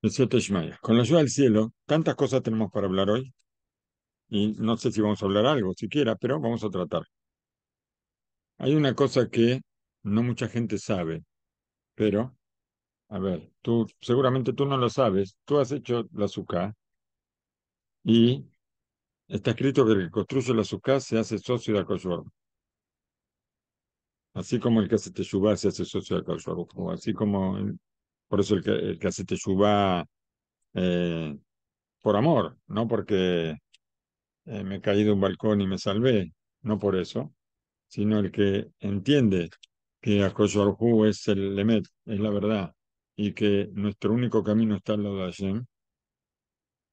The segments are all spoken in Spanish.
El siete Ishmael. Con la ayuda del cielo, tantas cosas tenemos para hablar hoy, y no sé si vamos a hablar algo siquiera, pero vamos a tratar. Hay una cosa que no mucha gente sabe, pero, a ver, seguramente tú no lo sabes, tú has hecho la sukkah y está escrito que el que construye la sukkah se hace socio de Akadosh Baruj Hu. Así como el que hace teshuvá se hace socio de Akadosh Baruj Hu, así como, por eso el que hace teshuvá eh, por amor, no porque me caí de un balcón y me salvé, no por eso, sino el que entiende que Akadosh Baruj Hu es el Emet, es la verdad, y que nuestro único camino está al lado de Hashem.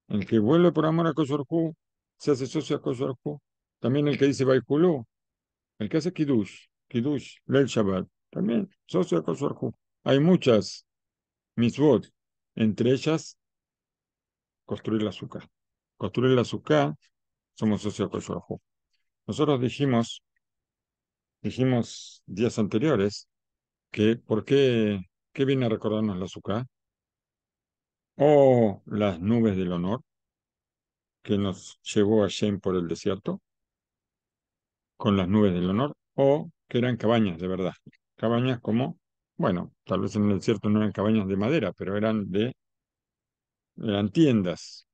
El que vuelve por amor a Akadosh Baruj Hu se hace socio a Akadosh Baruj Hu. También el que dice Baikulu, el que hace Kiddush, Leil Shabbat, también socio a Akadosh Baruj Hu. Hay muchas mitzvot, entre ellas construir la azúcar. Construir la azúcar, somos socios a Akadosh Baruj Hu. Nosotros dijimos días anteriores que ¿qué viene a recordarnos la azúcar? O las nubes del honor que nos llevó a Shem por el desierto, con las nubes del honor, o que eran cabañas de verdad. Cabañas como, bueno, tal vez en el desierto no eran cabañas de madera, pero eran tiendas.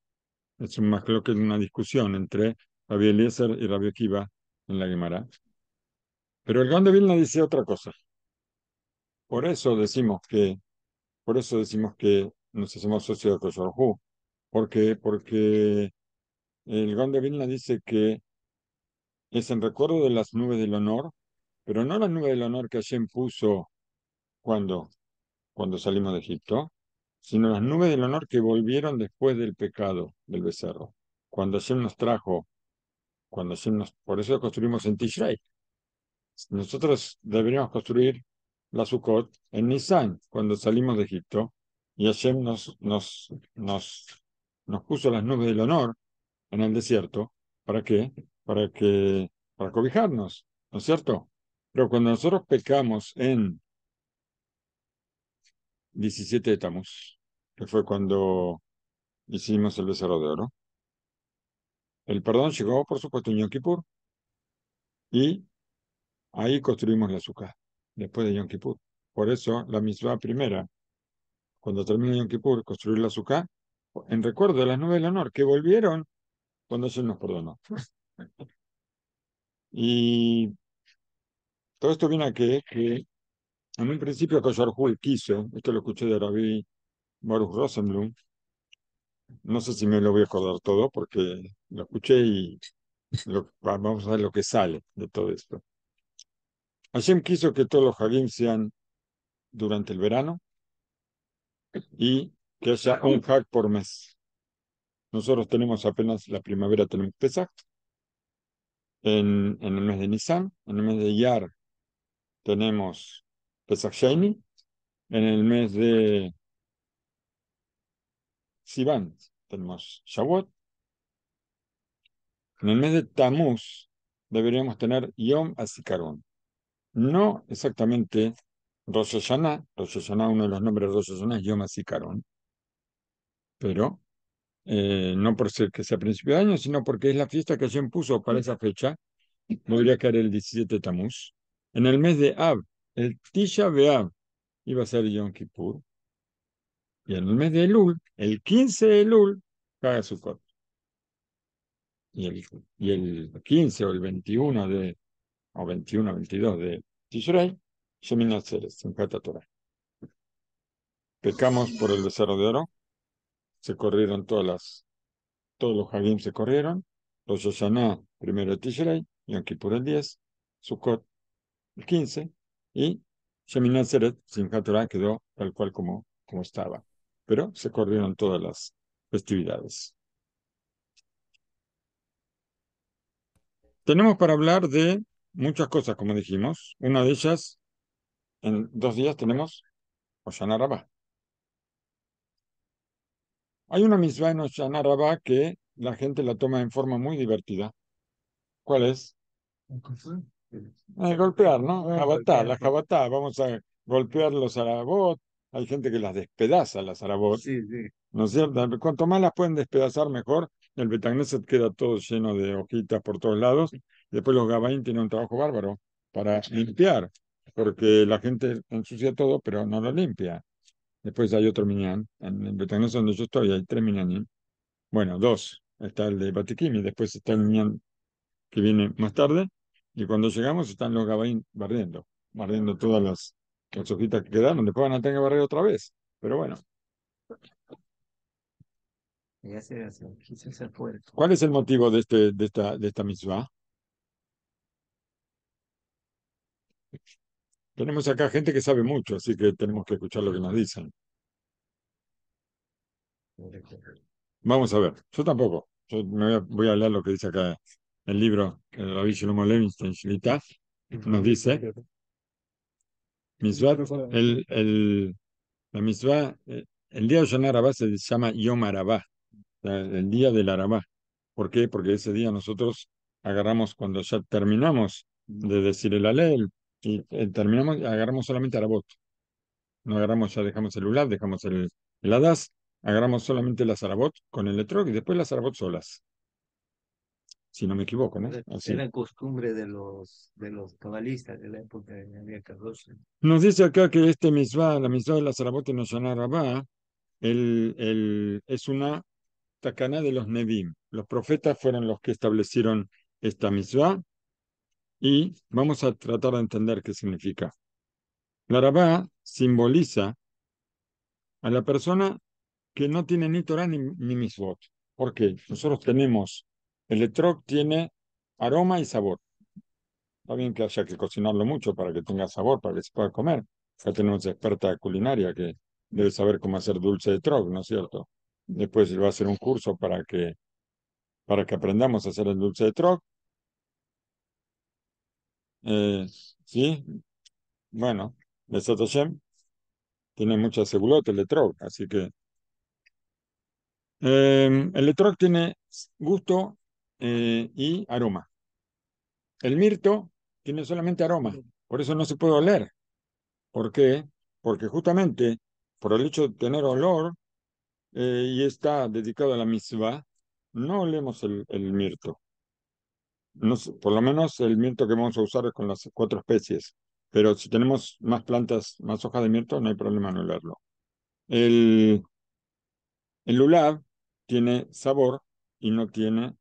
Es más creo que es una discusión entre Rabbi Eliezer y Rabbi Akiva en la Gemara. Pero el Gaón de Vilna dice otra cosa. Por eso decimos que, por eso decimos que nos hacemos socios de Kosh Baruj Hu. ¿Por qué? Porque el Gaón de Vilna dice que es en recuerdo de las nubes del honor, pero no las nubes del honor que Hashem puso cuando, cuando salimos de Egipto, sino las nubes del honor que volvieron después del pecado del becerro. Cuando Hashem nos trajo, por eso construimos en Tishrei. Nosotros deberíamos construir la Sukkot en Nisan, cuando salimos de Egipto, y Hashem nos puso las nubes del honor en el desierto. ¿Para qué? Para que, para cobijarnos, ¿no es cierto? Pero cuando nosotros pecamos en 17 de Tamuz, que fue cuando hicimos el becerro de oro, el perdón llegó, por supuesto, en Yom Kippur, y ahí construimos la Sukkah, después de Yom Kippur. Por eso, la misma primera, cuando termina Yom Kippur, construir la Sukkah, en recuerdo de las nubes del honor, que volvieron cuando se nos perdonó. Y todo esto viene a que en un principio Koshar quiso, esto lo escuché de Rabbi Baruch Rosenblum, no sé si me lo voy a acordar todo porque lo escuché y vamos a ver lo que sale de todo esto. Hashem quiso que todos los Hagim sean durante el verano y que haya un Hag por mes. Nosotros tenemos apenas la primavera, tenemos Pesach, en el mes de Nisan, en el mes de Iyar tenemos Pesach Sheni, en el mes de Sivan tenemos Shavuot, en el mes de Tammuz deberíamos tener Yom HaZikaron. No exactamente Rosh Hashanah, uno de los nombres de Rosh Hashanah es Yom HaZikaron, pero no por ser que sea principio de año, sino porque es la fiesta que Hashem puso para esa fecha, debería caer el 17 de Tammuz. En el mes de Av, el Tisha B'Av iba a ser Yom Kippur, y en el mes de Elul, el 15 de Elul, cae Sukkot. Y el 15 o el 21 o 21, 22 de Tishrei, Shemin Atzeret, Simchat Torah. Pecamos por el becerro de oro, se corrieron todos los Hagim se corrieron, Rosh Hashanah, primero de Tishrei, Yom Kippur el 10, Sukkot el 15, y Shemin Atzeret, Simchat Torah quedó tal cual como estaba. Pero se corrieron todas las festividades. Tenemos para hablar de muchas cosas, como dijimos. Una de ellas, en 2 días tenemos Hoshana Rabbah. Hay una misma en Hoshana Rabbah que la gente la toma en forma muy divertida. ¿Cuál es? Golpear, ¿no? Jabatá, la jabatá. Vamos a golpear los arabot, hay gente que las despedaza, las zarabot, Sí, sí. ¿no es cierto? Cuanto más las pueden despedazar, mejor. El Betagneset queda todo lleno de hojitas por todos lados. Y después los Gabaín tienen un trabajo bárbaro para limpiar, porque la gente ensucia todo, pero no lo limpia. Después hay otro minyan. En el Betagneset donde yo estoy hay tres minyanim. Bueno, dos. Está el de Batiquín y después está el minyan que viene más tarde. Y cuando llegamos están los Gabaín barriendo todas las hojitas que quedaron. Después van a tener que barrer otra vez. Pero bueno. Quise ser fuerte. ¿Cuál es el motivo de esta mitzvah? Tenemos acá gente que sabe mucho, así que tenemos que escuchar lo que nos dicen. Vamos a ver. Yo tampoco. Yo voy a leer lo que dice acá el libro que el Rabbi Shlomo Levinstein Shlita nos dice. Mitzvah, la mitzvah, el día de Yom Arabá se llama Yom Arabá, el día del Arabá. ¿Por qué? Porque ese día nosotros agarramos, cuando ya terminamos de decir el Alel, y terminamos, agarramos solamente Arabot. No agarramos, ya dejamos el Ulad, dejamos el Hadas, agarramos solamente las Arabot con el Etrog y después las Arabot solas, si no me equivoco, ¿no? Así. Era costumbre de los cabalistas de la época de Nadia Carroza. Nos dice acá que este mitzvah, la mitzvah de las Arabot en Hoshana Rabbah, es una tacaná de los Nevi'im. Los profetas fueron los que establecieron esta mitzvah y vamos a tratar de entender qué significa. La Rabbah simboliza a la persona que no tiene ni Torah ni Mitzvot. ¿Por qué? Nosotros tenemos, el etrog tiene aroma y sabor. Está bien que haya que cocinarlo mucho para que tenga sabor, para que se pueda comer. Ya tenemos experta culinaria que debe saber cómo hacer dulce de etrog, ¿no es cierto? Después va a hacer un curso para que aprendamos a hacer el dulce de etrog. Sí, bueno, Besat Hashem tiene mucha segulot el etrog, así que el etrog tiene gusto y aroma. El mirto tiene solamente aroma, por eso no se puede oler. ¿Por qué? Porque justamente por el hecho de tener olor y está dedicado a la misma, no olemos el mirto. No por lo menos el mirto que vamos a usar es con las cuatro especies. Pero si tenemos más plantas, más hojas de mirto, no hay problema en olerlo. El, el lulav tiene sabor y no tiene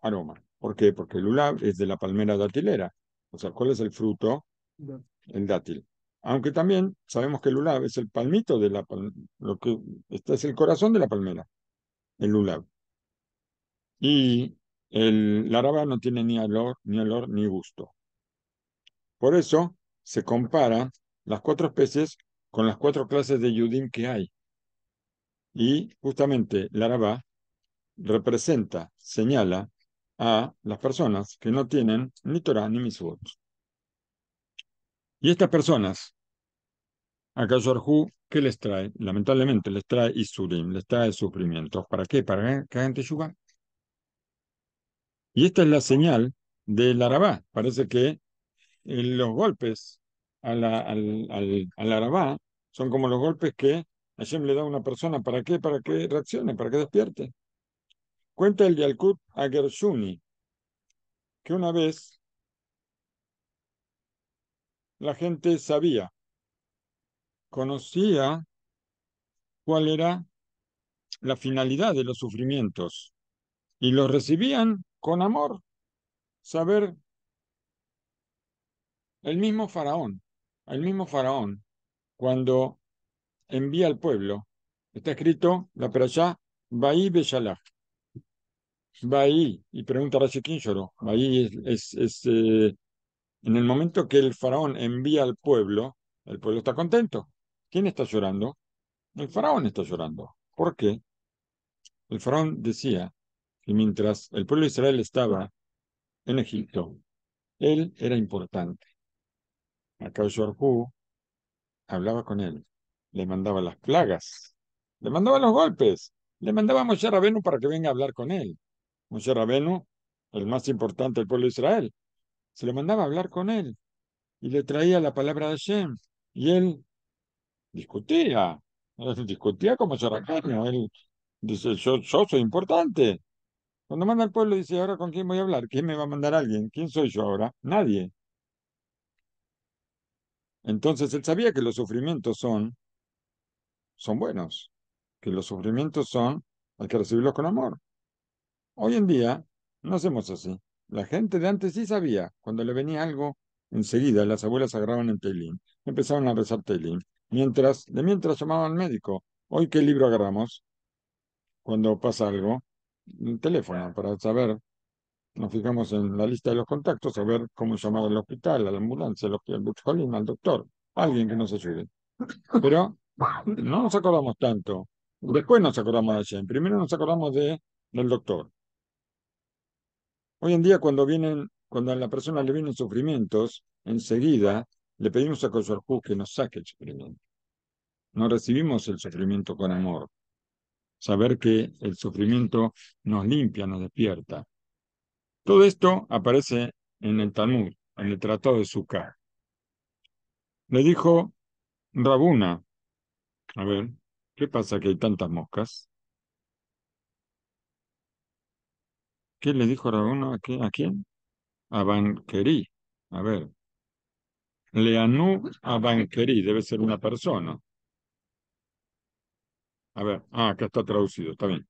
aroma. ¿Por qué? Porque el lulav es de la palmera datilera. O sea, ¿cuál es el fruto? El dátil. Aunque también sabemos que el lulav es el palmito de la palmera, lo que este es el corazón de la palmera, el lulav. Y la araba no tiene ni olor ni gusto. Por eso se comparan las cuatro especies con las cuatro clases de yudim que hay. Y justamente la araba representa, señala a las personas que no tienen ni Torah ni Mitzvot. Y estas personas, a Kayorhu, ¿qué les trae? Lamentablemente les trae Isurim, les trae sufrimientos. ¿Para qué? Para que hagan teshuvá. Y esta es la señal del Arabá. Parece que los golpes al Arabá son como los golpes que Hashem le da a una persona. ¿Para qué? Para que reaccione, para que despierte. Cuenta el Yalkut a Gershuni que una vez la gente sabía, conocía cuál era la finalidad de los sufrimientos y los recibían con amor. Saber el mismo faraón, cuando envía al pueblo, está escrito la perashá Bahí Beshalach. Bahí, y pregunta Rashi quién lloró. Bahí en el momento que el faraón envía al pueblo, el pueblo está contento. ¿Quién está llorando? El faraón está llorando. ¿Por qué? El faraón decía que mientras el pueblo de Israel estaba en Egipto, él era importante. Acá hablaba con él, le mandaba las plagas, le mandaba los golpes, le mandaba a Moshe Rabenu para que venga a hablar con él. Moshe Rabenu, el más importante del pueblo de Israel, se lo mandaba a hablar con él y le traía la palabra de Hashem. Y él discutía, él discutía como Charracaño, él dice, yo soy importante. Cuando manda al pueblo dice, ¿ahora con quién voy a hablar? ¿Quién me va a mandar a alguien? ¿Quién soy yo ahora? Nadie. Entonces él sabía que los sufrimientos son buenos, que los sufrimientos hay que recibirlos con amor. Hoy en día no hacemos así. La gente de antes sí sabía, cuando le venía algo, enseguida las abuelas agarraban el Teilín, empezaban a rezar Teilín, mientras llamaban al médico. Hoy, ¿qué libro agarramos cuando pasa algo? El teléfono, para saber, nos fijamos en la lista de los contactos, a ver cómo llamar al hospital, a la ambulancia, al Butjolín, al doctor, alguien que nos ayude. Pero no nos acordamos tanto. Después nos acordamos de Shem. Primero nos acordamos del doctor. Hoy en día, cuando a la persona le vienen sufrimientos, enseguida le pedimos a Kosorjú que nos saque el sufrimiento. No recibimos el sufrimiento con amor. Saber que el sufrimiento nos limpia, nos despierta. Todo esto aparece en el Talmud, en el Tratado de Sukkah. Le dijo Rabuna, a ver, ¿qué pasa que hay tantas moscas? ¿Qué le dijo Rabuna a quién? A Banquerí. A ver, Leanú a Banquerí, debe ser una persona. A ver, acá está traducido, está bien.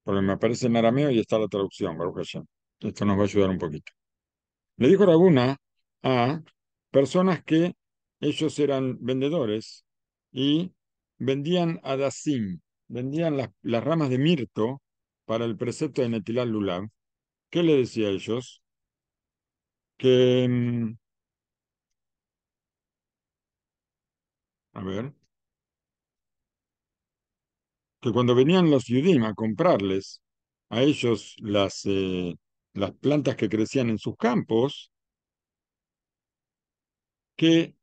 Porque me aparece en arameo y está la traducción, Baruch Hashem. Esto nos va a ayudar un poquito. Le dijo Rabuna a personas que ellos eran vendedores y vendían adasim, vendían las ramas de mirto para el precepto de Netilal Lulav. ¿Qué le decía a ellos? Que, a ver, que cuando venían los Yudim a comprarles a ellos las plantas que crecían en sus campos, que,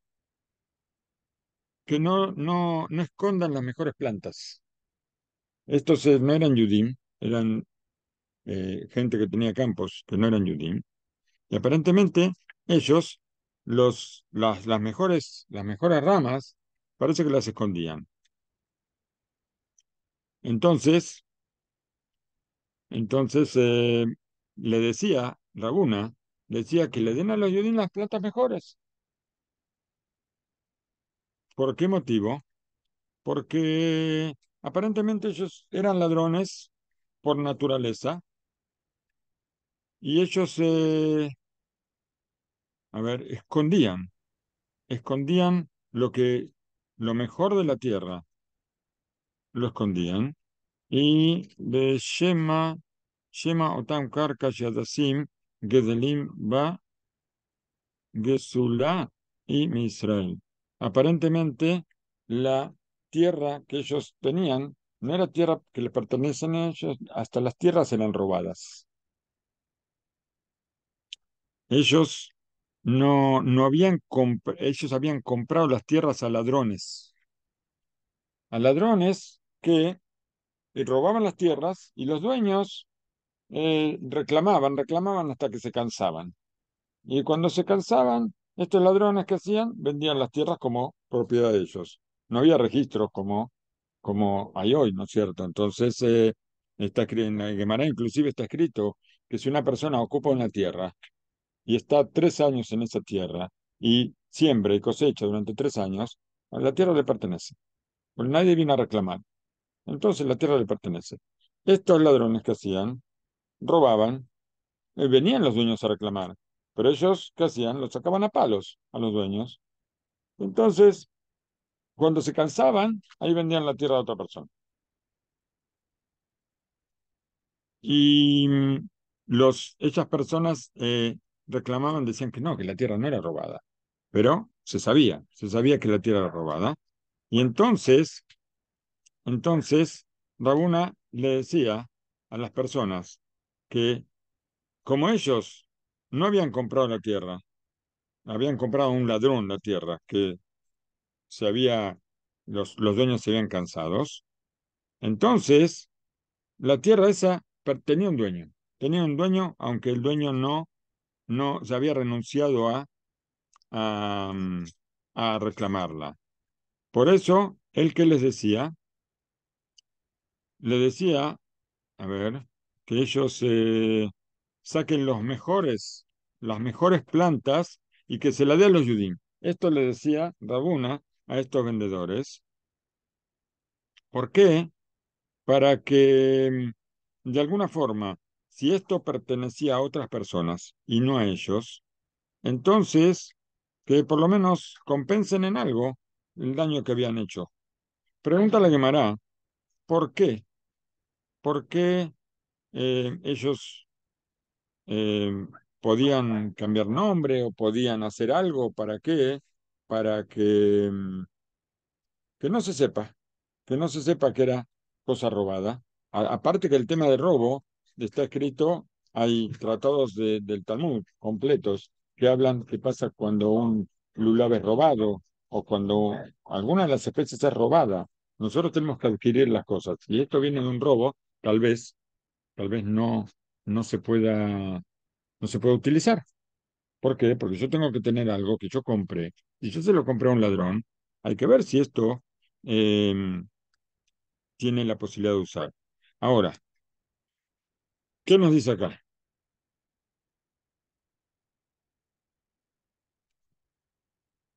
que no escondan las mejores plantas. Estos no eran Yudim, eran gente que tenía campos que no eran Yudim, y aparentemente ellos, las mejores ramas, parece que las escondían. Entonces, entonces, le decía, Rabuna, decía que le den a los Yudim las plantas mejores. ¿Por qué motivo? Porque aparentemente ellos eran ladrones por naturaleza y ellos, a ver, escondían lo mejor de la tierra, lo escondían. Y de Shema Otam Karka Yadasim, Gedelim Ba, Gesulá y Misrael. Aparentemente, la tierra que ellos tenían no era tierra que le pertenecen a ellos, hasta las tierras eran robadas. Ellos no ellos habían comprado las tierras a ladrones que robaban las tierras y los dueños reclamaban hasta que se cansaban. Y cuando se cansaban, estos ladrones que hacían, vendían las tierras como propiedad de ellos. No había registros como hay hoy, ¿no es cierto? Entonces, en la Gemara inclusive está escrito que si una persona ocupa una tierra y está 3 años en esa tierra y siembra y cosecha durante 3 años, a la tierra le pertenece. Pues nadie viene a reclamar. Entonces la tierra le pertenece. Estos ladrones que hacían, robaban, venían los dueños a reclamar, pero ellos, ¿qué hacían? Los sacaban a palos a los dueños. Entonces, cuando se cansaban, ahí vendían la tierra a otra persona. Y esas personas reclamaban, decían que no, que la tierra no era robada, pero se sabía que la tierra era robada. Y entonces, Rabuna le decía a las personas que como ellos no habían comprado la tierra, habían comprado a un ladrón la tierra, que se había, los dueños se habían cansados. Entonces, la tierra esa tenía un dueño, aunque el dueño no se había renunciado a, a reclamarla. Por eso, ¿él qué les decía? Le decía, a ver, que ellos saquen las mejores plantas y que se las dé a los Yudim. Esto le decía Rabuna a estos vendedores. ¿Por qué? Para que, de alguna forma, si esto pertenecía a otras personas y no a ellos, entonces que por lo menos compensen en algo el daño que habían hecho. Pregunta la Gemara, ¿por qué? ¿Por qué ellos eh, podían cambiar nombre o podían hacer algo? ¿Para qué? Para que no se sepa, que no se sepa que era cosa robada. Aparte que el tema de robo está escrito, hay tratados del Talmud completos que hablan qué pasa cuando un lulav es robado o cuando alguna de las especies es robada. Nosotros tenemos que adquirir las cosas. Si esto viene de un robo, tal vez no se pueda, no se pueda utilizar. ¿Por qué? Porque yo tengo que tener algo que yo compré. Si yo se lo compré a un ladrón, hay que ver si esto eh, tiene la posibilidad de usar. Ahora, ¿qué nos dice acá?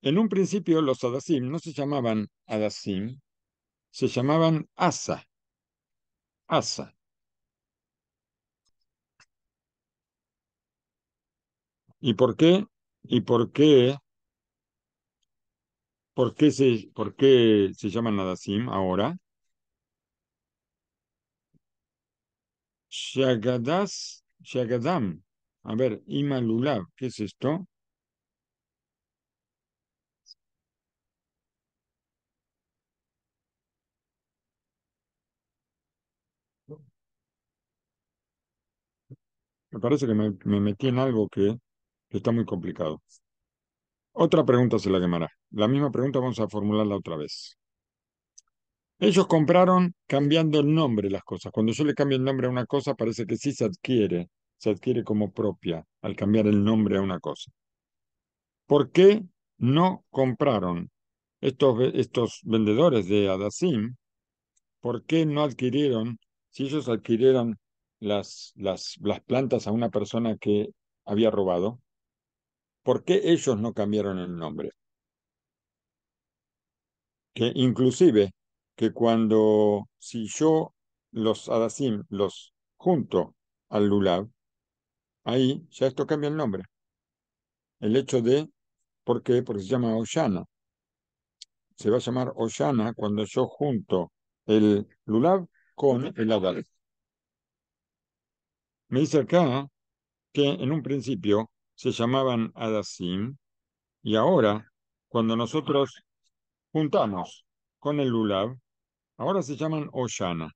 En un principio los Adasim no se llamaban Adasim, se llamaban Asa, Asa. ¿Y por qué? ¿Y por qué se llaman Adasim ahora? Shagadam. A ver, Ima Lulav, ¿qué es esto? Me parece que me metí en algo que está muy complicado. Otra pregunta se la quemará. La misma pregunta vamos a formularla otra vez. Ellos compraron cambiando el nombre de las cosas. Cuando yo le cambio el nombre a una cosa, parece que sí se adquiere como propia al cambiar el nombre a una cosa. ¿Por qué no compraron estos vendedores de Adasim? ¿Por qué no adquirieron, si ellos adquirieron las plantas a una persona que había robado, por qué ellos no cambiaron el nombre? Que inclusive que cuando si yo los Adasim los junto al Lulav, ahí ya esto cambia el nombre. El hecho de, ¿por qué? Porque se llama Oshana. Se va a llamar Oshana cuando yo junto el Lulav con el Adal. Me dice acá que en un principio se llamaban Adasim y ahora, cuando nosotros juntamos con el Lulav, ahora se llaman Oshana.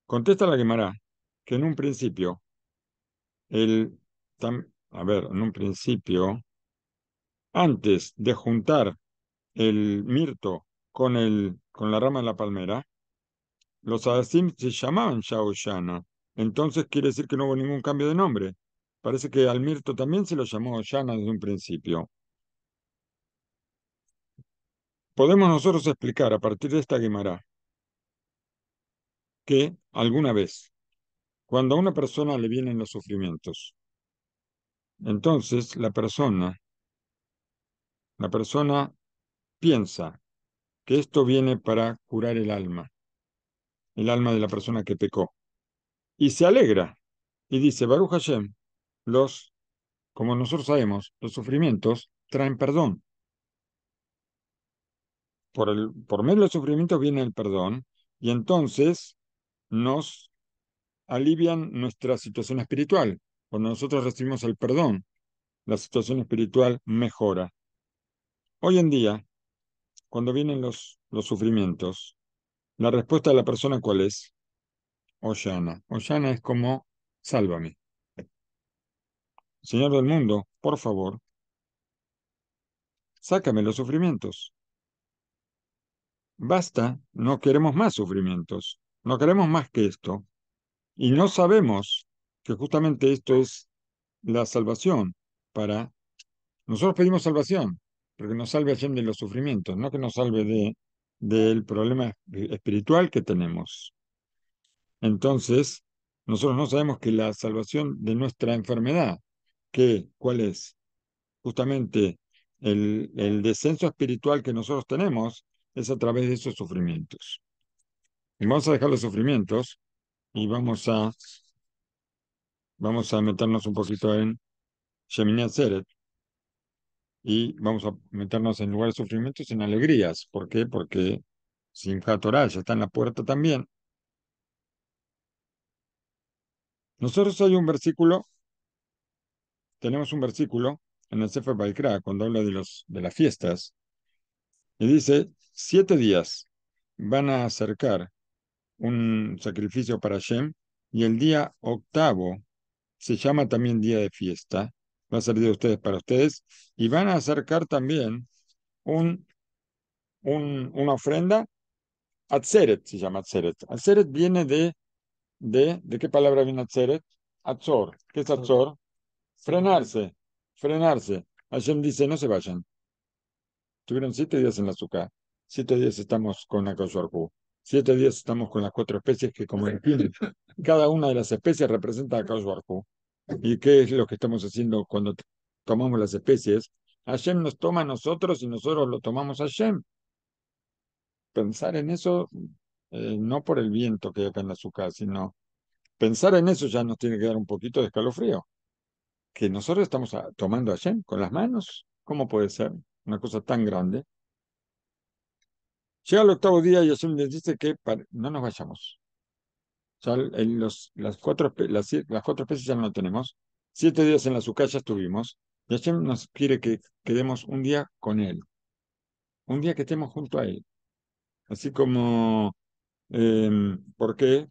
Contesta la Gemara que en un principio El, a ver, en un principio, antes de juntar el mirto con la rama de la palmera, los Adasim se llamaban Shaoshana. Entonces quiere decir que no hubo ningún cambio de nombre. Parece que al mirto también se lo llamó Oshana desde un principio. Podemos nosotros explicar a partir de esta Gemara que alguna vez, cuando a una persona le vienen los sufrimientos, entonces la persona piensa que esto viene para curar el alma de la persona que pecó. Y se alegra y dice, Baruch Hashem, como nosotros sabemos, los sufrimientos traen perdón. Por medio de los sufrimientos viene el perdón y entonces nos alivian nuestra situación espiritual. Cuando nosotros recibimos el perdón, la situación espiritual mejora. Hoy en día, cuando vienen los sufrimientos, la respuesta de la persona ¿cuál es? Oshana. Oshana es como, sálvame. Señor del mundo, por favor, sácame los sufrimientos. Basta, no queremos más sufrimientos, no queremos más que esto. Y no sabemos que justamente esto es la salvación para... Nosotros pedimos salvación, pero que nos salve Hashem de los sufrimientos, no que nos salve del problema espiritual que tenemos. Entonces, nosotros no sabemos que la salvación de nuestra enfermedad, ¿cuál es? Justamente el descenso espiritual que nosotros tenemos es a través de esos sufrimientos. Y vamos a dejar los sufrimientos y vamos a meternos un poquito en Shemini Atzeret y vamos a meternos en lugar de sufrimientos en alegrías. ¿Por qué? Porque Simchat Torah ya está en la puerta también. Nosotros tenemos un versículo en el Sefer Baikra cuando habla de las fiestas y dice, 7 días van a acercar un sacrificio para Hashem y el día octavo se llama también día de fiesta, va a ser día de ustedes para ustedes y van a acercar también un, una ofrenda, Atzeret se llama Atzeret. Atzeret viene ¿de qué palabra viene Atzeret? Atzor. ¿Qué es Atzor? Frenarse, frenarse. Hashem dice, no se vayan. Tuvieron 7 días en la azúcar. 7 días estamos con la Hu. 7 días estamos con las 4 especies que, como entienden, cada una de las especies representa a Hu. ¿Y qué es lo que estamos haciendo cuando tomamos las especies? Hashem nos toma a nosotros y nosotros lo tomamos a Hashem. Pensar en eso, no por el viento que hay acá en la azúcar, sino pensar en eso ya nos tiene que dar un poquito de escalofrío. Que nosotros estamos tomando a Hashem con las manos. ¿Cómo puede ser una cosa tan grande? Llega el octavo día y Hashem les dice que no nos vayamos. Ya las 4 especies ya no lo tenemos. 7 días en la azúcar ya estuvimos. Y Hashem nos quiere que quedemos un día con Él. Un día que estemos junto a Él. Así como, ¿por qué?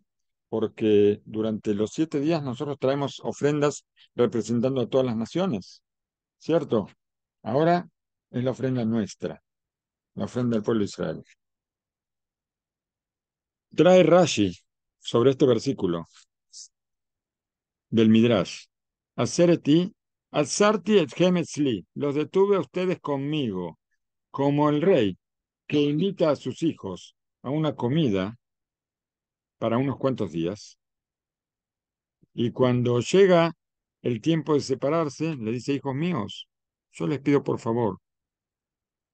Porque durante los 7 días nosotros traemos ofrendas representando a todas las naciones, ¿cierto? Ahora es la ofrenda nuestra, la ofrenda del pueblo de Israel. Trae Rashi sobre este versículo del Midrash. Asereti, alzarti etchem etzli, los detuve a ustedes conmigo, como el rey que invita a sus hijos a una comida para unos cuantos días, y cuando llega el tiempo de separarse, le dice, hijos míos, yo les pido por favor,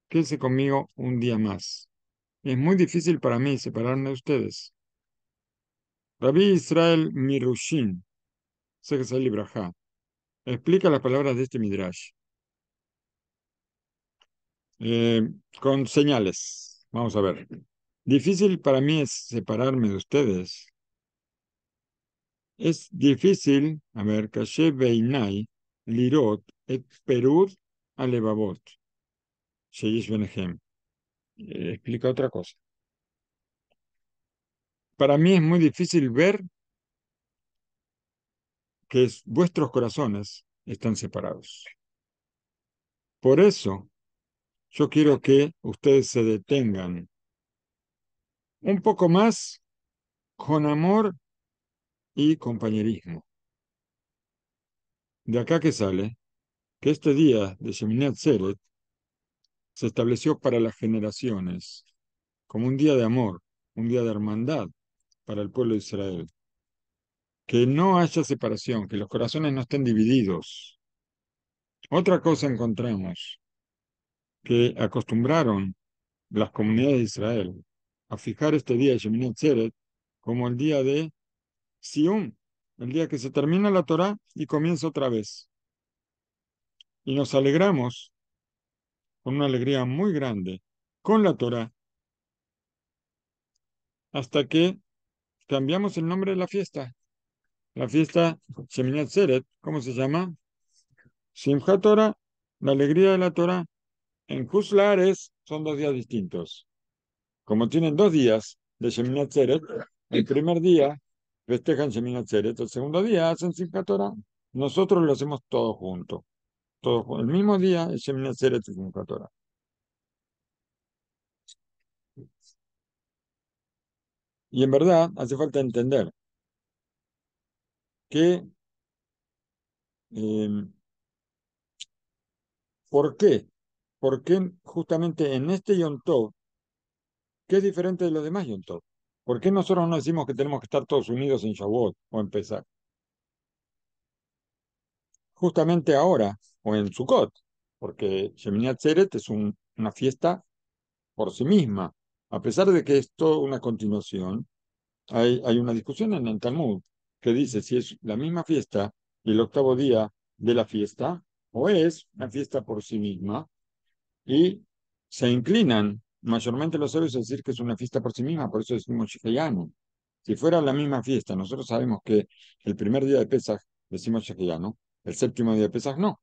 quédense conmigo un día más. Es muy difícil para mí separarme de ustedes. Rabbi Israel Mirushin, Segesel Libraja, explica las palabras de este Midrash eh, con señales. Vamos a ver. Difícil para mí es separarme de ustedes. Es difícil, a ver, Kashe Beinai, Lirot, et Perud, Alevavot, Sheish Benehem. Explica otra cosa. Para mí es muy difícil ver que vuestros corazones están separados. Por eso, yo quiero que ustedes se detengan un poco más con amor y compañerismo. De acá que sale que este día de Sheminat Atzeret se estableció para las generaciones como un día de amor, un día de hermandad para el pueblo de Israel. Que no haya separación, que los corazones no estén divididos. Otra cosa encontramos, que acostumbraron las comunidades de Israel a fijar este día de Sheminat Atzeret como el día de Sium, el día que se termina la Torá y comienza otra vez. Y nos alegramos con una alegría muy grande con la Torá hasta que cambiamos el nombre de la fiesta. La fiesta Sheminat Atzeret, ¿cómo se llama? Simchat Torah, la alegría de la Torá. En Juzlares son 2 días distintos. Como tienen 2 días de Sheminat Atzeret, el primer día festejan Sheminat Atzeret, el segundo día hacen Simchat Torah. Nosotros lo hacemos todo junto. El mismo día es Sheminat Atzeret y Simchat Torah. Y en verdad hace falta entender que, eh, ¿por qué? por qué justamente en este Yom Tov, que es diferente de los demás Yom Tov. ¿Por qué nosotros no decimos que tenemos que estar todos unidos en Shavuot o en Pesach? Justamente ahora, o en Sukkot, porque Shemini Atzeret es una fiesta por sí misma. A pesar de que es toda una continuación, hay una discusión en el Talmud que dice si es la misma fiesta y el octavo día de la fiesta, o es una fiesta por sí misma, y se inclinan mayormente los sabios a decir que es una fiesta por sí misma, por eso decimos Sheheyanu. Si fuera la misma fiesta, nosotros sabemos que el primer día de Pesaj decimos Sheheyanu, el séptimo día de Pesaj no.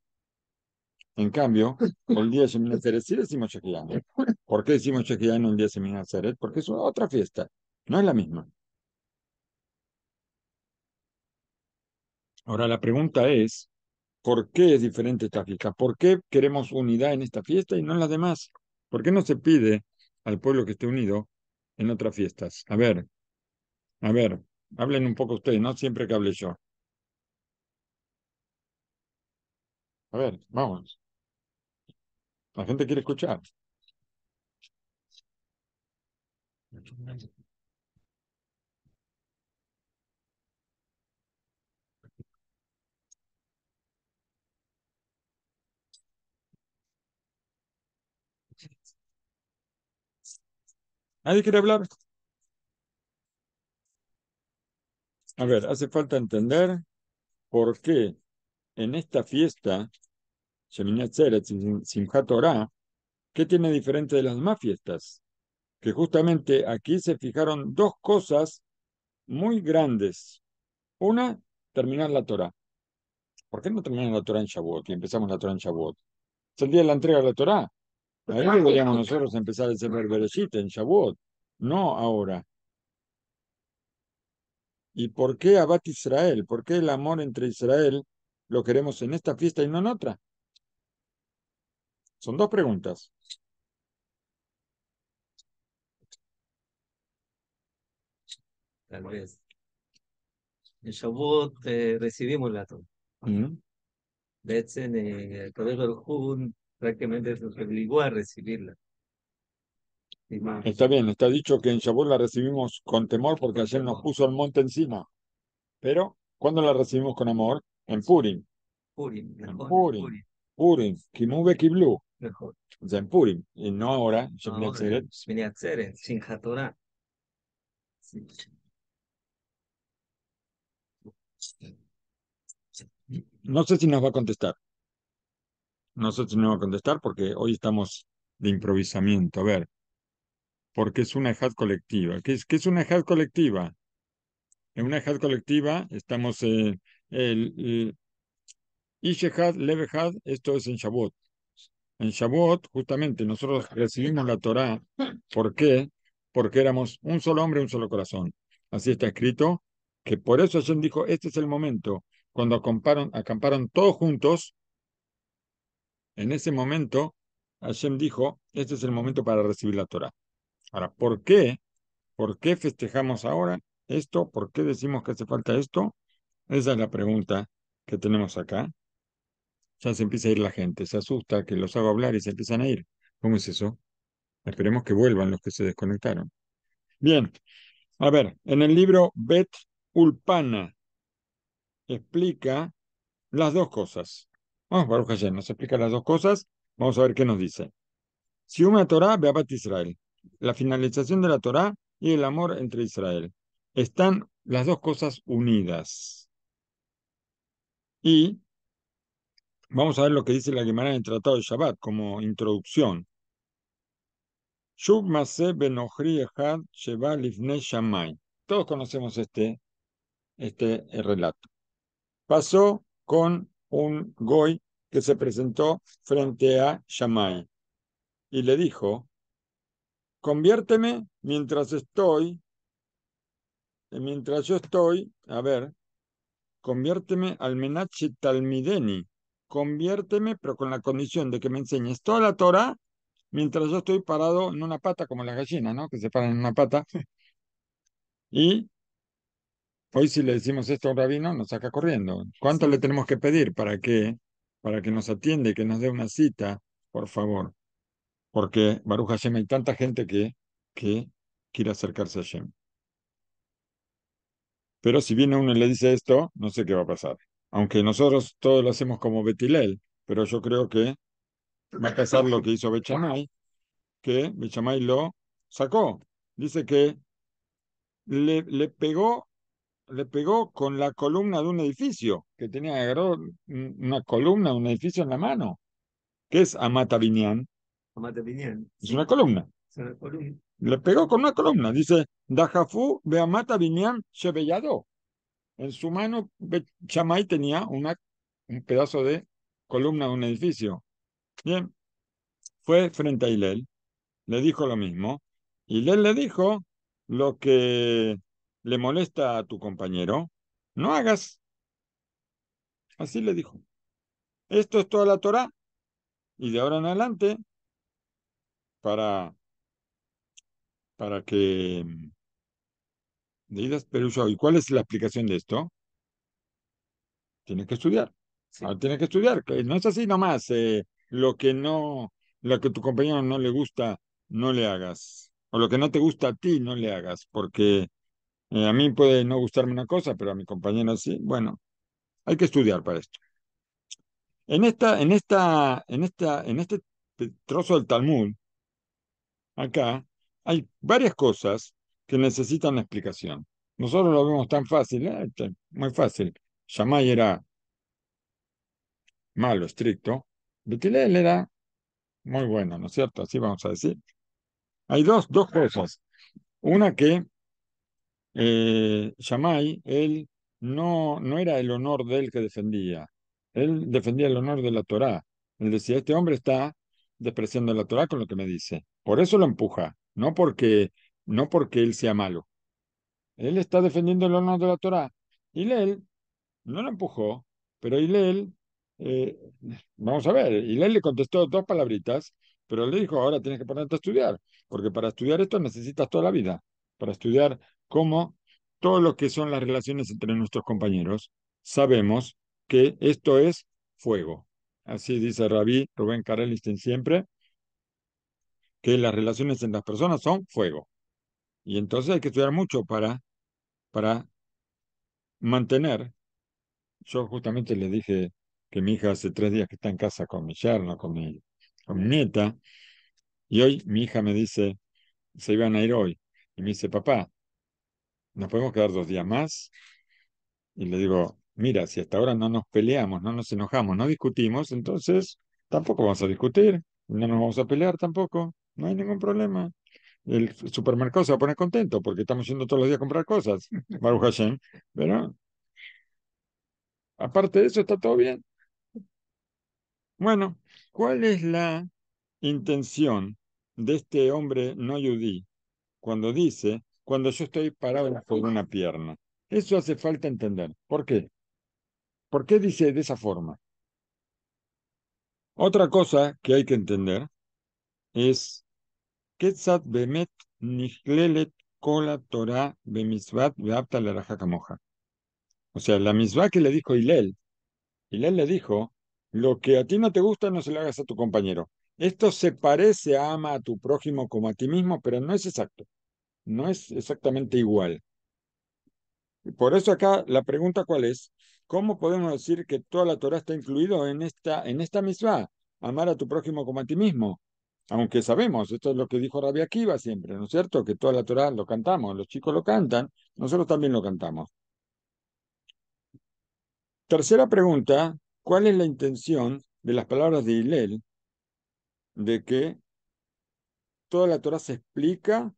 En cambio, el día de Shemin Atzeret sí decimos Sheheyanu. ¿Por qué decimos Sheheyanu el día de Shemin Atzeret? Porque es otra fiesta, no es la misma. Ahora la pregunta es, ¿por qué es diferente esta fiesta? ¿Por qué queremos unidad en esta fiesta y no en las demás? ¿Por qué no se pide al pueblo que esté unido en otras fiestas? A ver, hablen un poco ustedes, no siempre que hable yo. A ver, vamos, la gente quiere escuchar. ¿Nadie quiere hablar? A ver, hace falta entender por qué en esta fiesta, Sheminat Atzeret, Simchat Torah, ¿qué tiene diferente de las demás fiestas? Que justamente aquí se fijaron dos cosas muy grandes. Una, terminar la Torah. ¿Por qué no terminar la Torah en Shavuot y empezamos la Torah en Shavuot? Es el día de la entrega de la Torah. Ahí deberíamos nosotros empezar a hacer Bereshit en Shavuot, no ahora. ¿Y por qué Abat Israel? ¿Por qué el amor entre Israel lo queremos en esta fiesta y no en otra? Son dos preguntas. Tal vez. En Shavuot recibimos la Torah. Mm. Betzen, Kadosh Baruj Hu prácticamente nos obligó a recibirla. Y Está bien, está dicho que en Shavuot la recibimos con temor porque ayer nos puso el monte encima. Pero, ¿cuándo la recibimos con amor? En Purim. Purim, En mejor, en Purim. Purim, Purim. Kimube Kiblu. mejor. O sea, en Purim. Y no ahora, en Sheminat Ahora, Atzeret. Shmini Atzeret, Simchat Torah. Sí. No sé si nos va a contestar. No sé si nos va a contestar porque hoy estamos de improvisamiento. A ver, porque es una ejad colectiva. ¿Qué es una ejad colectiva? En una ejad colectiva estamos el Ish Ejad, Lev Ejad, esto es en Shavuot. En Shavuot, justamente, nosotros recibimos la Torá. ¿Por qué? Porque éramos un solo hombre, un solo corazón. Así está escrito, que por eso Hashem dijo, este es el momento. Cuando acamparon todos juntos, en ese momento, Hashem dijo, este es el momento para recibir la Torá. Ahora, ¿por qué? ¿Por qué festejamos ahora esto? ¿Por qué decimos que hace falta esto? Esa es la pregunta que tenemos acá. Ya se empieza a ir la gente, se asusta que los hago hablar y se empiezan a ir. ¿Cómo es eso? Esperemos que vuelvan los que se desconectaron. Bien, a ver, en el libro Bet Ulpana explica las dos cosas. Vamos, Baruch Hashem, nos explica las dos cosas. Vamos a ver qué nos dice. Si una Torah, Beabat Israel. La finalización de la Torah y el amor entre Israel. Están las dos cosas unidas. Y vamos a ver lo que dice la Gemara en el Tratado de Shabbat como introducción. Shub Maseh ben Ochri Echad Sheba Lifnei Shammai. Todos conocemos este relato. Pasó con un goy que se presentó frente a Shammai y le dijo, conviérteme mientras yo estoy, a ver, conviérteme al Menachi Talmideni, conviérteme, pero con la condición de que me enseñes toda la Torah mientras yo estoy parado en una pata, como las gallinas, ¿no? Que se paran en una pata. Y hoy si le decimos esto a un rabino, nos saca corriendo. ¿Cuánto le tenemos que pedir para que nos atiende, que nos dé una cita, por favor? porque Baruch Hashem hay tanta gente que quiere acercarse a Hashem. Pero si viene uno y le dice esto, no sé qué va a pasar. Aunque nosotros todos lo hacemos como Betilel, pero yo creo que va a pasar lo que hizo Bet Shammai, que Bet Shammai lo sacó. Dice que le pegó con la columna de un edificio, que tenía agarró una columna de un edificio en la mano. ¿Qué es Amata Binyan? Amate Piñán, Es sí, una columna. es una columna. Le pegó con una columna. Dice, Dajafu Beamata Binyan Shebeyado. En su mano, Shammai tenía un pedazo de columna de un edificio. Bien, fue frente a Hillel, le dijo lo mismo. Hillel le dijo, lo que le molesta a tu compañero, no hagas. Así le dijo. Esto es toda la Torá. Y de ahora en adelante, para, para que digas, pero yo, ¿y cuál es la explicación de esto? Tienes que estudiar. Sí, Ahora tienes que estudiar, que no es así nomás. Lo que a tu compañero no le gusta, no le hagas. O lo que no te gusta a ti, no le hagas. Porque a mí puede no gustarme una cosa, pero a mi compañero sí. Bueno, hay que estudiar para esto. En este trozo del Talmud, acá, hay varias cosas que necesitan explicación. Nosotros lo vemos tan fácil, muy fácil. Shammai era malo, estricto. Betilel era muy bueno, ¿no es cierto? Así vamos a decir. Hay dos cosas. Una que Shammai, él no era el honor de él que defendía. Él defendía el honor de la Torá. Él decía, este hombre está despreciando la Torá con lo que me dice. Por eso lo empuja, no porque él sea malo. Él está defendiendo el honor de la Torá. Y él no lo empujó, pero Hillel, eh, vamos a ver, Hillel le contestó dos palabritas, pero le dijo, ahora tienes que ponerte a estudiar, porque para estudiar esto necesitas toda la vida, para estudiar cómo todo lo que son las relaciones entre nuestros compañeros, sabemos que esto es fuego. Así dice Rabí Rubén Karelisten siempre, que las relaciones entre las personas son fuego. Y entonces hay que estudiar mucho para mantener. Yo justamente le dije que mi hija hace 3 días que está en casa con mi yerno, con mi nieta, y hoy mi hija me dice, se iban a ir hoy, y me dice, papá, ¿nos podemos quedar 2 días más? Y le digo, mira, si hasta ahora no nos peleamos, no nos enojamos, no discutimos, entonces tampoco vamos a discutir, no nos vamos a pelear tampoco, no hay ningún problema. El supermercado se va a poner contento porque estamos yendo todos los días a comprar cosas, Baruch Hashem, pero aparte de eso está todo bien. Bueno, ¿cuál es la intención de este hombre no yudí cuando dice, cuando yo estoy parado por una pierna? Eso hace falta entender. ¿Por qué? ¿Por qué dice de esa forma? Otra cosa que hay que entender es Ketzat bemet nichlelet kola Torah bemitzvat veapta leraja kamoja. O sea, la misma que le dijo Hillel le dijo, lo que a ti no te gusta no se lo hagas a tu compañero. Esto se parece a ama a tu prójimo como a ti mismo, pero no es exacto. No es exactamente igual. Y por eso acá la pregunta cuál es, ¿cómo podemos decir que toda la Torah está incluido en esta misma? Amar a tu prójimo como a ti mismo. Aunque sabemos, esto es lo que dijo Rabbi Akiva siempre, ¿no es cierto? Que toda la Torah lo cantamos, los chicos lo cantan, nosotros también lo cantamos. Tercera pregunta, ¿cuál es la intención de las palabras de Hillel de que toda la Torah se explica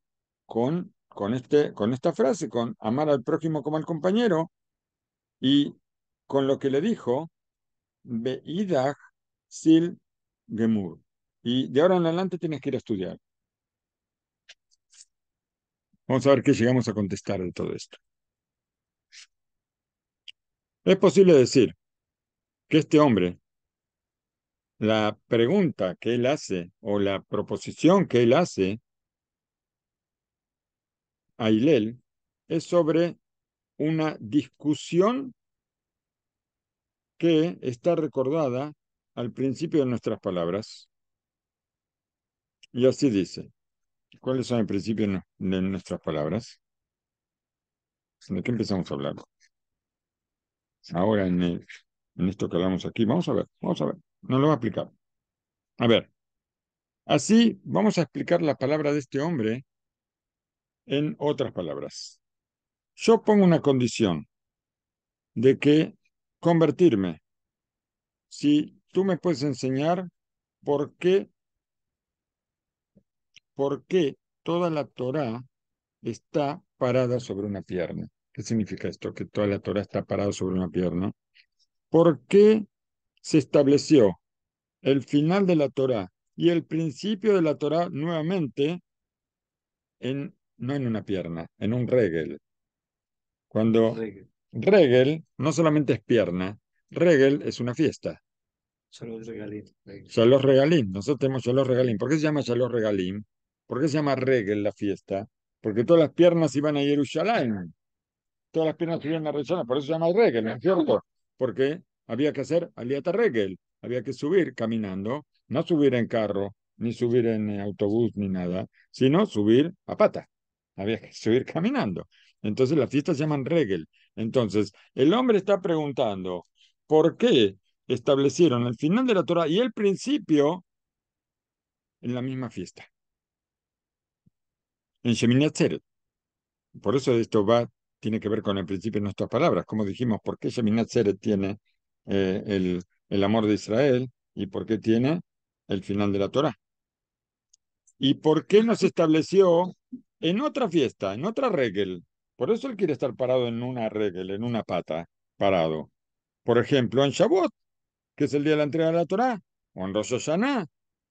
con esta frase, con amar al prójimo como al compañero, y con lo que le dijo, Beidach Sil Gemur. Y de ahora en adelante tienes que ir a estudiar. Vamos a ver qué llegamos a contestar de todo esto. Es posible decir que este hombre, la pregunta que él hace o la proposición que él hace a Hillel es sobre una discusión que está recordada al principio de nuestras palabras. Y así dice. ¿Cuáles son el principio de nuestras palabras? ¿De qué empezamos a hablar? Ahora en esto que hablamos aquí. Vamos a ver, vamos a ver. Nos lo va a explicar. A ver, así vamos a explicar la palabra de este hombre en otras palabras. Yo pongo una condición de que convertirme. Si tú me puedes enseñar por qué toda la Torá está parada sobre una pierna. ¿Qué significa esto? Que toda la Torá está parada sobre una pierna. ¿Por qué se estableció el final de la Torá y el principio de la Torá nuevamente no en una pierna, en un regel? Cuando Reggae, regel no solamente es pierna, regel es una fiesta. solo un regalito. Reggae. Shalosh Regalim, nosotros tenemos Shalosh Regalim. ¿Por qué se llama Shalosh Regalim? ¿Por qué se llama regel la fiesta? Porque todas las piernas iban a Jerusalén. Todas las piernas subían a Jerusalén, por eso se llama regel, ¿no es cierto? Porque había que hacer aliata regel, había que subir caminando, no subir en carro, ni subir en autobús, ni nada, sino subir a pata. Había que subir caminando. Entonces las fiestas se llaman regel. Entonces, el hombre está preguntando, ¿por qué establecieron el final de la Torah y el principio en la misma fiesta? En Shemini Atzeret. Por eso esto tiene que ver con el principio de nuestras palabras. Como dijimos, ¿por qué Sheminat Seret tiene el amor de Israel y por qué tiene el final de la Torá? ¿Y por qué no se estableció en otra fiesta, en otra regel? Por eso él quiere estar parado en una regel, en una pata, parado. Por ejemplo, en Shavuot, que es el día de la entrega de la Torá, o en Rosh Hashanah,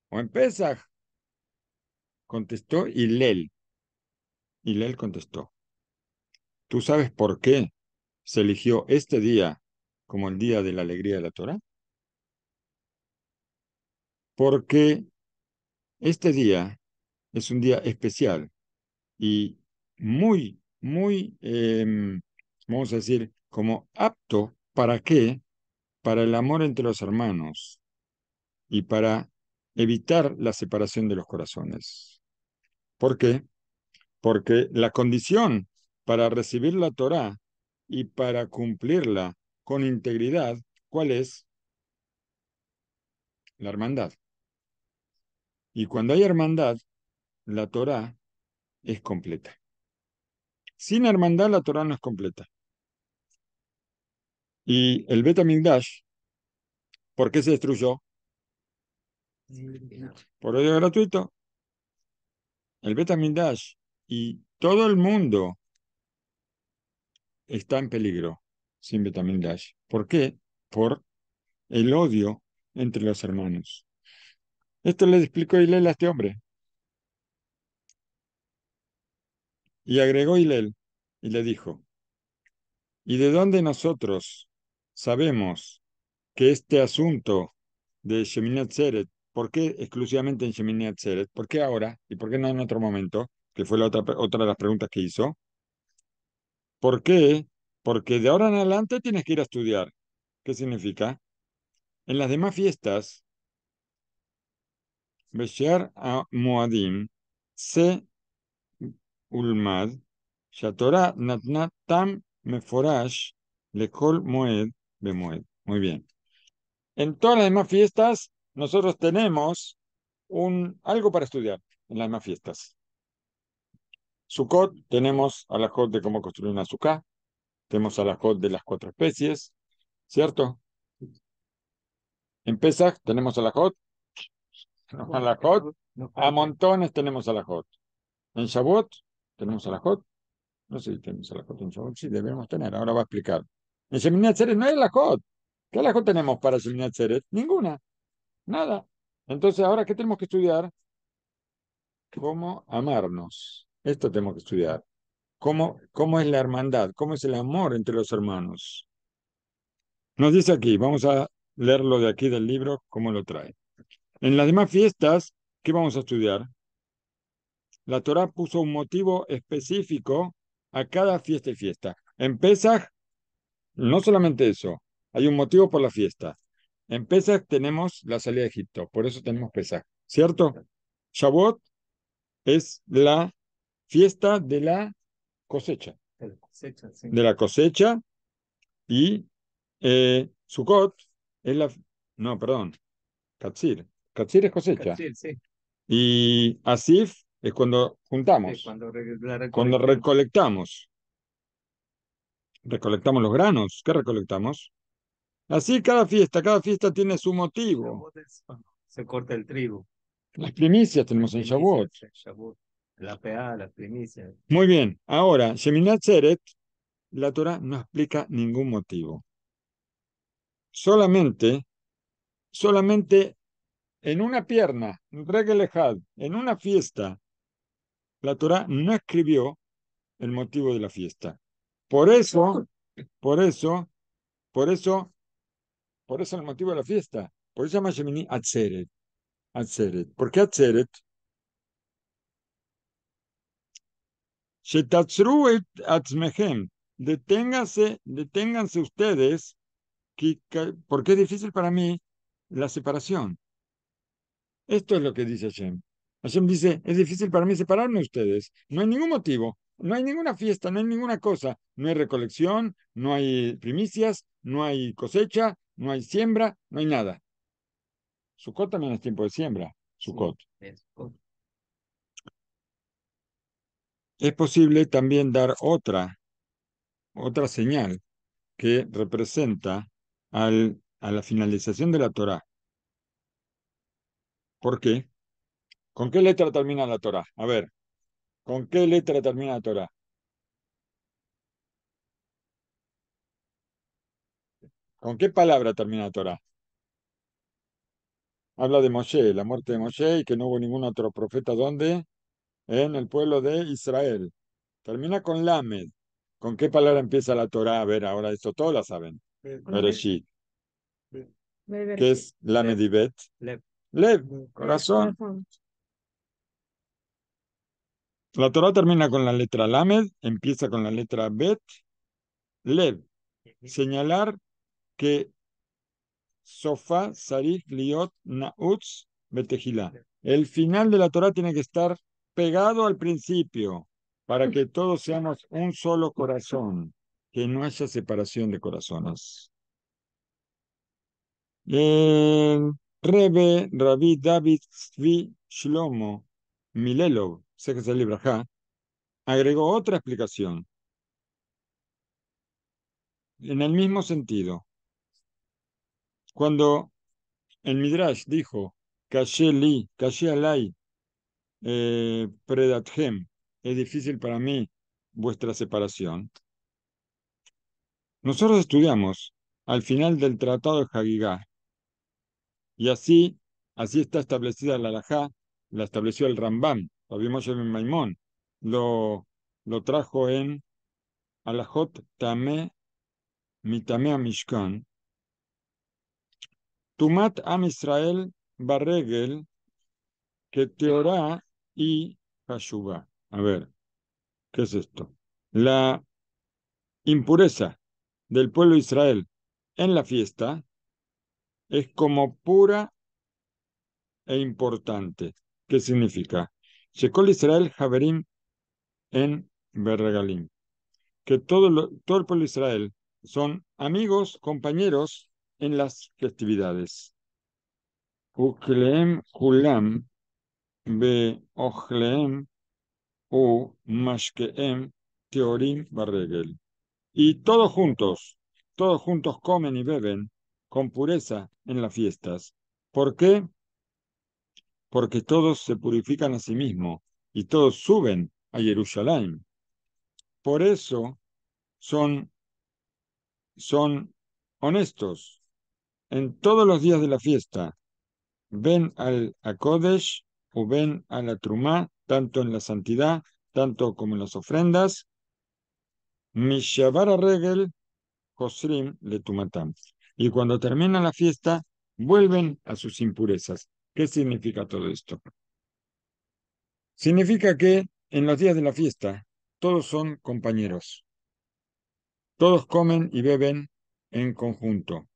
o en Pesach. Contestó Hillel. Hillel contestó. ¿Tú sabes por qué se eligió este día como el día de la alegría de la Torá? Porque este día es un día especial y muy, muy, vamos a decir, como apto ¿para qué? Para el amor entre los hermanos y para evitar la separación de los corazones. ¿Por qué? Porque la condición para recibir la Torá y para cumplirla con integridad, ¿cuál es? La hermandad. Y cuando hay hermandad, la Torá es completa. Sin hermandad, la Torá no es completa. Y el Bet HaMikdash, ¿por qué se destruyó? Por odio gratuito. El Bet HaMikdash y todo el mundo está en peligro sin Bet HaMikdash. ¿Por qué? Por el odio entre los hermanos. Esto le explicó Hillel a este hombre. Y agregó Hillel y le dijo, ¿y de dónde nosotros sabemos que este asunto de Shemini Atzeret, ¿por qué exclusivamente en Shemini Atzeret? ¿Por qué ahora? ¿Y por qué no en otro momento? Que fue otra de las preguntas que hizo. ¿Por qué? Porque de ahora en adelante tienes que ir a estudiar. ¿Qué significa? En las demás fiestas, Beshear a Moadim, se ulmad, Shatorah natnat tam meforash, lekol moed bemoed. Muy bien. En todas las demás fiestas, nosotros tenemos algo para estudiar en las demás fiestas. Sukkot, tenemos alajot de cómo construir una sukkah, tenemos alajot de las 4 especies, ¿cierto? En Pesach tenemos alajot, alajot, a montones tenemos alajot. En Shavuot tenemos alajot, no sé si tenemos alajot en Shavuot, sí, debemos tener, ahora va a explicar. En Sheminat Atzeret no hay alajot. ¿Qué alajot tenemos para Sheminat Atzeret? Ninguna, nada. Entonces, ahora, ¿qué tenemos que estudiar? Cómo amarnos. Esto tenemos que estudiar. ¿Cómo es la hermandad? ¿Cómo es el amor entre los hermanos? Nos dice aquí, vamos a leerlo de aquí del libro, cómo lo trae. En las demás fiestas, ¿qué vamos a estudiar? La Torá puso un motivo específico a cada fiesta y fiesta. En Pesaj, no solamente eso, hay un motivo por la fiesta. En Pesaj tenemos la salida de Egipto, por eso tenemos Pesaj, ¿cierto? Shavuot es la fiesta de la cosecha, de la cosecha, sí. de la cosecha, y Sukkot es la, no, perdón, Katsir. Katsir es cosecha. Sí, sí, Y Asif es cuando sí, juntamos, cuando la cuando recolección. recolectamos. Recolectamos los granos. ¿Qué recolectamos? Así cada fiesta tiene su motivo. Shavuot es cuando se corta el trigo, Las primicias las tenemos en Shavuot. primicias, Shavuot, la PA, las primicias. Muy bien. Ahora, Sheminat Atzeret, la Torah no explica ningún motivo. Solamente, solamente en una pierna, Regel Ejad, en una fiesta, la Torah no escribió el motivo de la fiesta. Por eso, por eso, por eso, por eso el motivo de la fiesta. Por eso se llama Shemini Atzeret. Atzeret. ¿Por qué Atzeret? Shetatzru et atzmehem. Deténganse ustedes, porque es difícil para mí la separación. Esto es lo que dice Hashem. Hashem dice, es difícil para mí separarme de ustedes. No hay ningún motivo, no hay ninguna fiesta, no hay ninguna cosa. No hay recolección, no hay primicias, no hay cosecha, no hay siembra, no hay nada. Sukkot también es tiempo de siembra. Sí, Sukkot. es, Es posible también dar otra señal que representa a la finalización de la Torá. ¿Por qué? ¿Con qué letra termina la Torá? A ver, ¿con qué letra termina la Torá? ¿Con qué palabra termina la Torá? Habla de Moshe, la muerte de Moshe y que no hubo ningún otro profeta. ¿Dónde? En el pueblo de Israel. Termina con Lamed. ¿Con qué palabra empieza la Torá? A ver, ahora esto todos la saben. Bereshit. ¿Qué es Lamed Lev, y Bet? Lev, Lev, corazón. La Torá termina con la letra Lamed, empieza con la letra Bet, Lev. Señalar que Sofá, Sarif, Liot, Nautz, Betejilá. El final de la Torá tiene que estar pegado al principio para que todos seamos un solo corazón, que no haya separación de corazones. Rebe, Rabbi David Zvi Shlomo Milelov, Sejes el Librajá, agregó otra explicación en el mismo sentido. Cuando el Midrash dijo, Kashe li, Kashe alai, Predathem, es difícil para mí vuestra separación. Nosotros estudiamos al final del Tratado de Hagigá, y así está establecida la halajá, la estableció el Rambam, lo vimos en Maimón, lo trajo en Alajot Tame, Mitamea Mishkan, Tumat Am Israel Barregel, que Teorá y Hashubá. A ver, ¿qué es esto? La impureza del pueblo de Israel en la fiesta es como pura e importante. ¿Qué significa? Shekol Israel Haverim en Berregalim. Que todo el pueblo de Israel son amigos, compañeros en las festividades. Ukleem Kulam be Ochleem u Mashkeem Teorim Barregel. Y todos juntos comen y beben con pureza en las fiestas. ¿Por qué? Porque todos se purifican a sí mismos y todos suben a Jerusalén. Por eso son, son honestos en todos los días de la fiesta. Ven al Akodesh o ven a la Trumá, tanto en la santidad, tanto como en las ofrendas. Mishabara Regel Josrim le tumatam. Y cuando termina la fiesta, vuelven a sus impurezas. ¿Qué significa todo esto? Significa que en los días de la fiesta todos son compañeros, todos comen y beben en conjunto.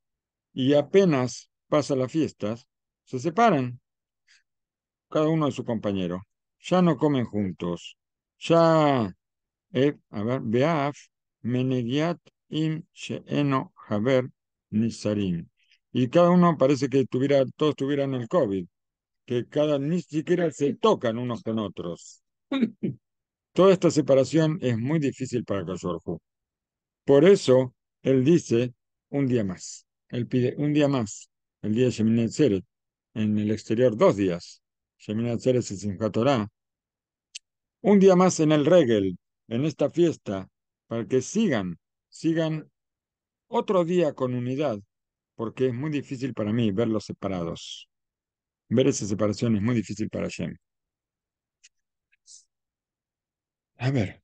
Y apenas pasa la fiesta, se separan. cada uno de su compañero. Ya no comen juntos. Ya, a ver, Beaf, Menegiat, Im, Sheeno, Haber, Nisarim. Y cada uno parece que todos tuvieran el COVID, que ni siquiera se tocan unos con otros. Toda esta separación es muy difícil para Kayorhu. Por eso, él dice un día más. Él pide un día más, el día de Sheminat Atzeret. En el exterior, 2 días. Sheminat Atzeret es Simchat Torah. Un día más en el Regel, en esta fiesta, para que sigan otro día con unidad, porque es muy difícil para mí verlos separados. Ver esa separación es muy difícil para Shem. A ver,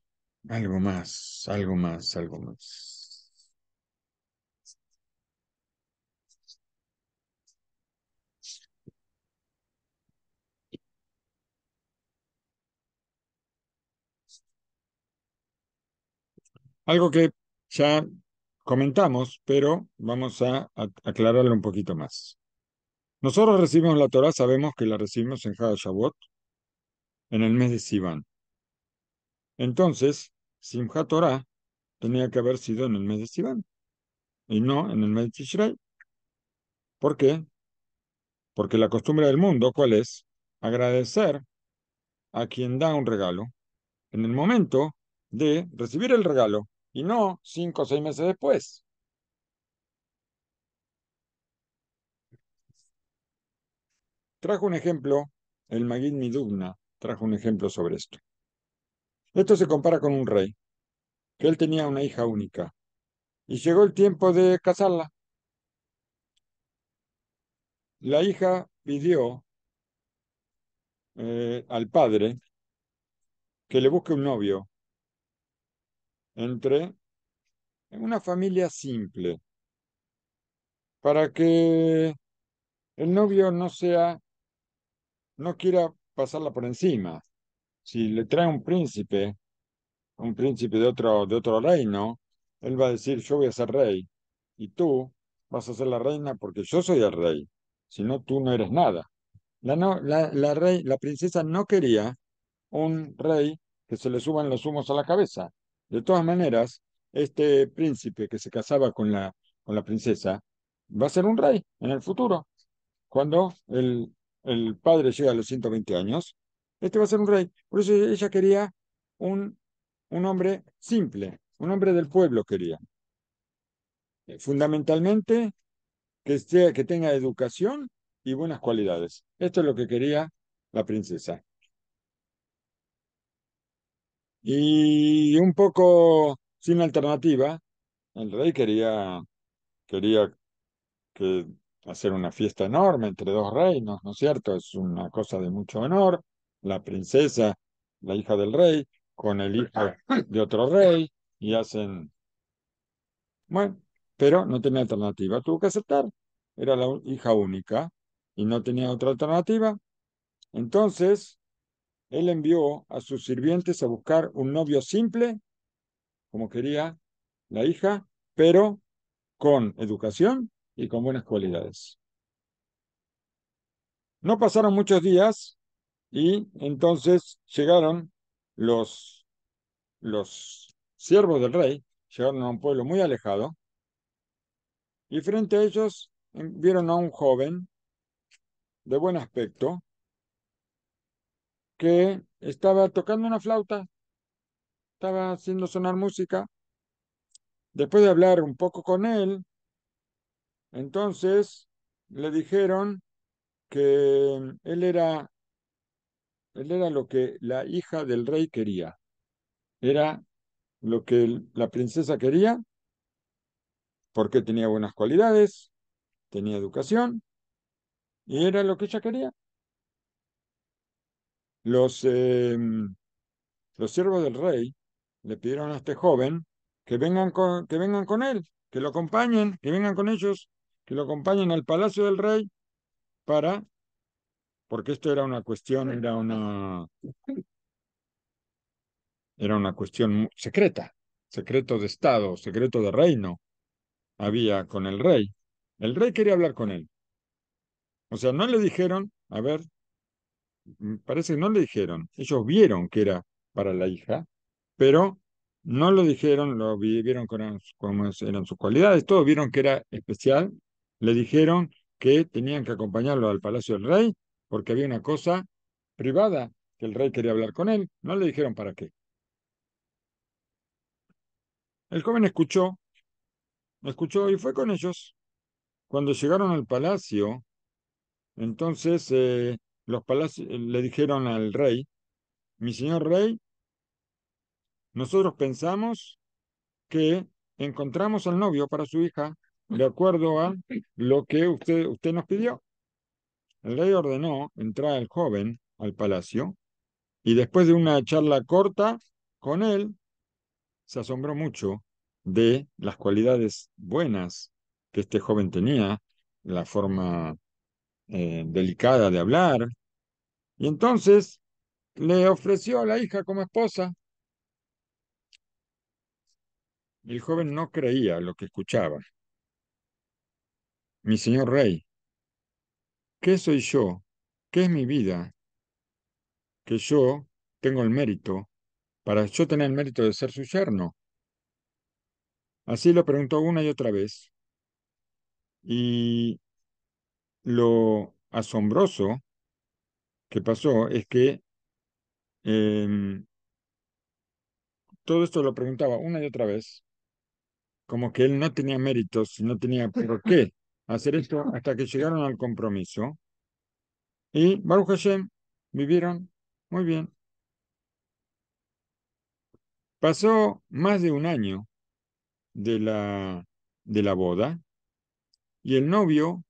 algo más, algo más, algo más. Algo que ya comentamos, pero vamos a aclararlo un poquito más. Nosotros recibimos la Torah, sabemos que la recibimos en Hag Shavuot, en el mes de Sivan. Entonces, Simchat Torah tenía que haber sido en el mes de Sivan y no en el mes de Tishrei. ¿Por qué? Porque la costumbre del mundo, ¿cuál es? Agradecer a quien da un regalo en el momento de recibir el regalo y no 5 o 6 meses después. Trajo un ejemplo, el Magid Midugna trajo un ejemplo sobre esto. Esto se compara con un rey, que él tenía una hija única y llegó el tiempo de casarla. La hija pidió al padre que le busque un novio entre una familia simple, para que el novio no quiera pasarla por encima. Si le trae un príncipe de otro reino, él va a decir, yo voy a ser rey, y tú vas a ser la reina porque yo soy el rey, si no, tú no eres nada. La princesa no quería un rey que se le suban los humos a la cabeza. De todas maneras, este príncipe que se casaba con la princesa va a ser un rey en el futuro. Cuando el padre llega a los 120 años, este va a ser un rey. Por eso ella quería un, un hombre simple, un hombre del pueblo quería. Fundamentalmente, que tenga educación y buenas cualidades. Esto es lo que quería la princesa. Y un poco sin alternativa, el rey quería que hacer una fiesta enorme entre dos reinos, ¿no es cierto? Es una cosa de mucho honor. La princesa, la hija del rey, con el hijo de otro rey, y hacen, bueno, pero no tenía alternativa, tuvo que aceptar. Era la hija única y no tenía otra alternativa. Entonces, él envió a sus sirvientes a buscar un novio simple, como quería la hija, pero con educación y con buenas cualidades. No pasaron muchos días y entonces llegaron los, los siervos del rey, llegaron a un pueblo muy alejado y frente a ellos vieron a un joven de buen aspecto que estaba tocando una flauta, estaba haciendo sonar música. Después de hablar un poco con él, entonces le dijeron que él era lo que la hija del rey quería, era lo que la princesa quería, porque tenía buenas cualidades, tenía educación, y era lo que ella quería. Los, eh, los siervos del rey le pidieron a este joven que vengan con él, que lo acompañen, que vengan con ellos, que lo acompañen al palacio del rey para, porque esto era una cuestión, era una cuestión secreta, secreto de Estado, secreto de reino había con el rey. El rey quería hablar con él. O sea, no le dijeron, a ver, parece que no le dijeron. Ellos vieron que era para la hija, pero no lo dijeron, vieron cómo eran sus cualidades, todos vieron que era especial. Le dijeron que tenían que acompañarlo al palacio del rey porque había una cosa privada que el rey quería hablar con él. No le dijeron para qué. El joven escuchó y fue con ellos. Cuando llegaron al palacio, entonces le dijeron al rey, mi señor rey, nosotros pensamos que encontramos al novio para su hija, de acuerdo a lo que usted nos pidió. El rey ordenó entrar al joven al palacio y después de una charla corta con él, se asombró mucho de las cualidades buenas que este joven tenía, la forma delicada de hablar, y entonces le ofreció a la hija como esposa. El joven no creía lo que escuchaba. Mi señor rey, ¿qué soy yo? ¿Qué es mi vida? Que yo tengo el mérito, para yo tener el mérito de ser su yerno. Así lo preguntó una y otra vez. Y lo asombroso que pasó es que em, todo esto lo preguntaba una y otra vez, como que él no tenía méritos, no tenía por qué hacer esto hasta que llegaron al compromiso. Y Baruch Hashem vivieron muy bien. Pasó más de un año de de la boda y el novio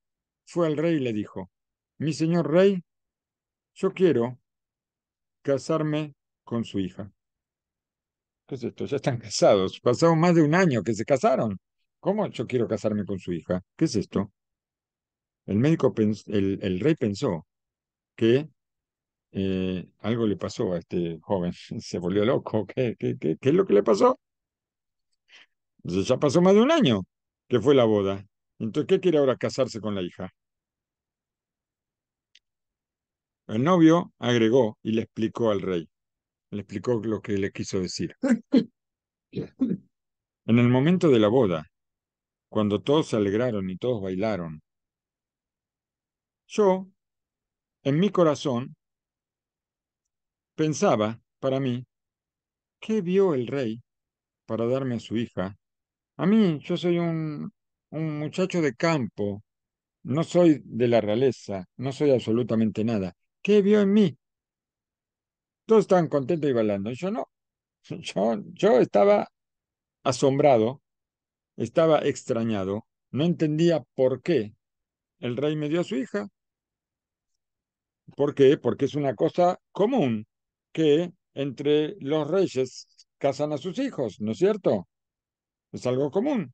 fue al rey y le dijo, mi señor rey, yo quiero casarme con su hija. ¿Qué es esto? Ya están casados. Pasó más de un año que se casaron. ¿Cómo yo quiero casarme con su hija? ¿Qué es esto? El rey pensó que algo le pasó a este joven. Se volvió loco. ¿Qué es lo que le pasó? Entonces ya pasó más de un año que fue la boda. Entonces, ¿qué quiere ahora casarse con la hija? El novio agregó y le explicó al rey. Le explicó lo que le quiso decir. En el momento de la boda, cuando todos se alegraron y todos bailaron, yo, en mi corazón, pensaba para mí, ¿qué vio el rey para darme a su hija? A mí, yo soy un muchacho de campo, no soy de la realeza, no soy absolutamente nada. ¿Qué vio en mí? Todos estaban contentos y bailando. Y yo no. Yo estaba asombrado, estaba extrañado, no entendía por qué el rey me dio a su hija. ¿Por qué? Porque es una cosa común que entre los reyes casan a sus hijos, ¿no es cierto? Es algo común.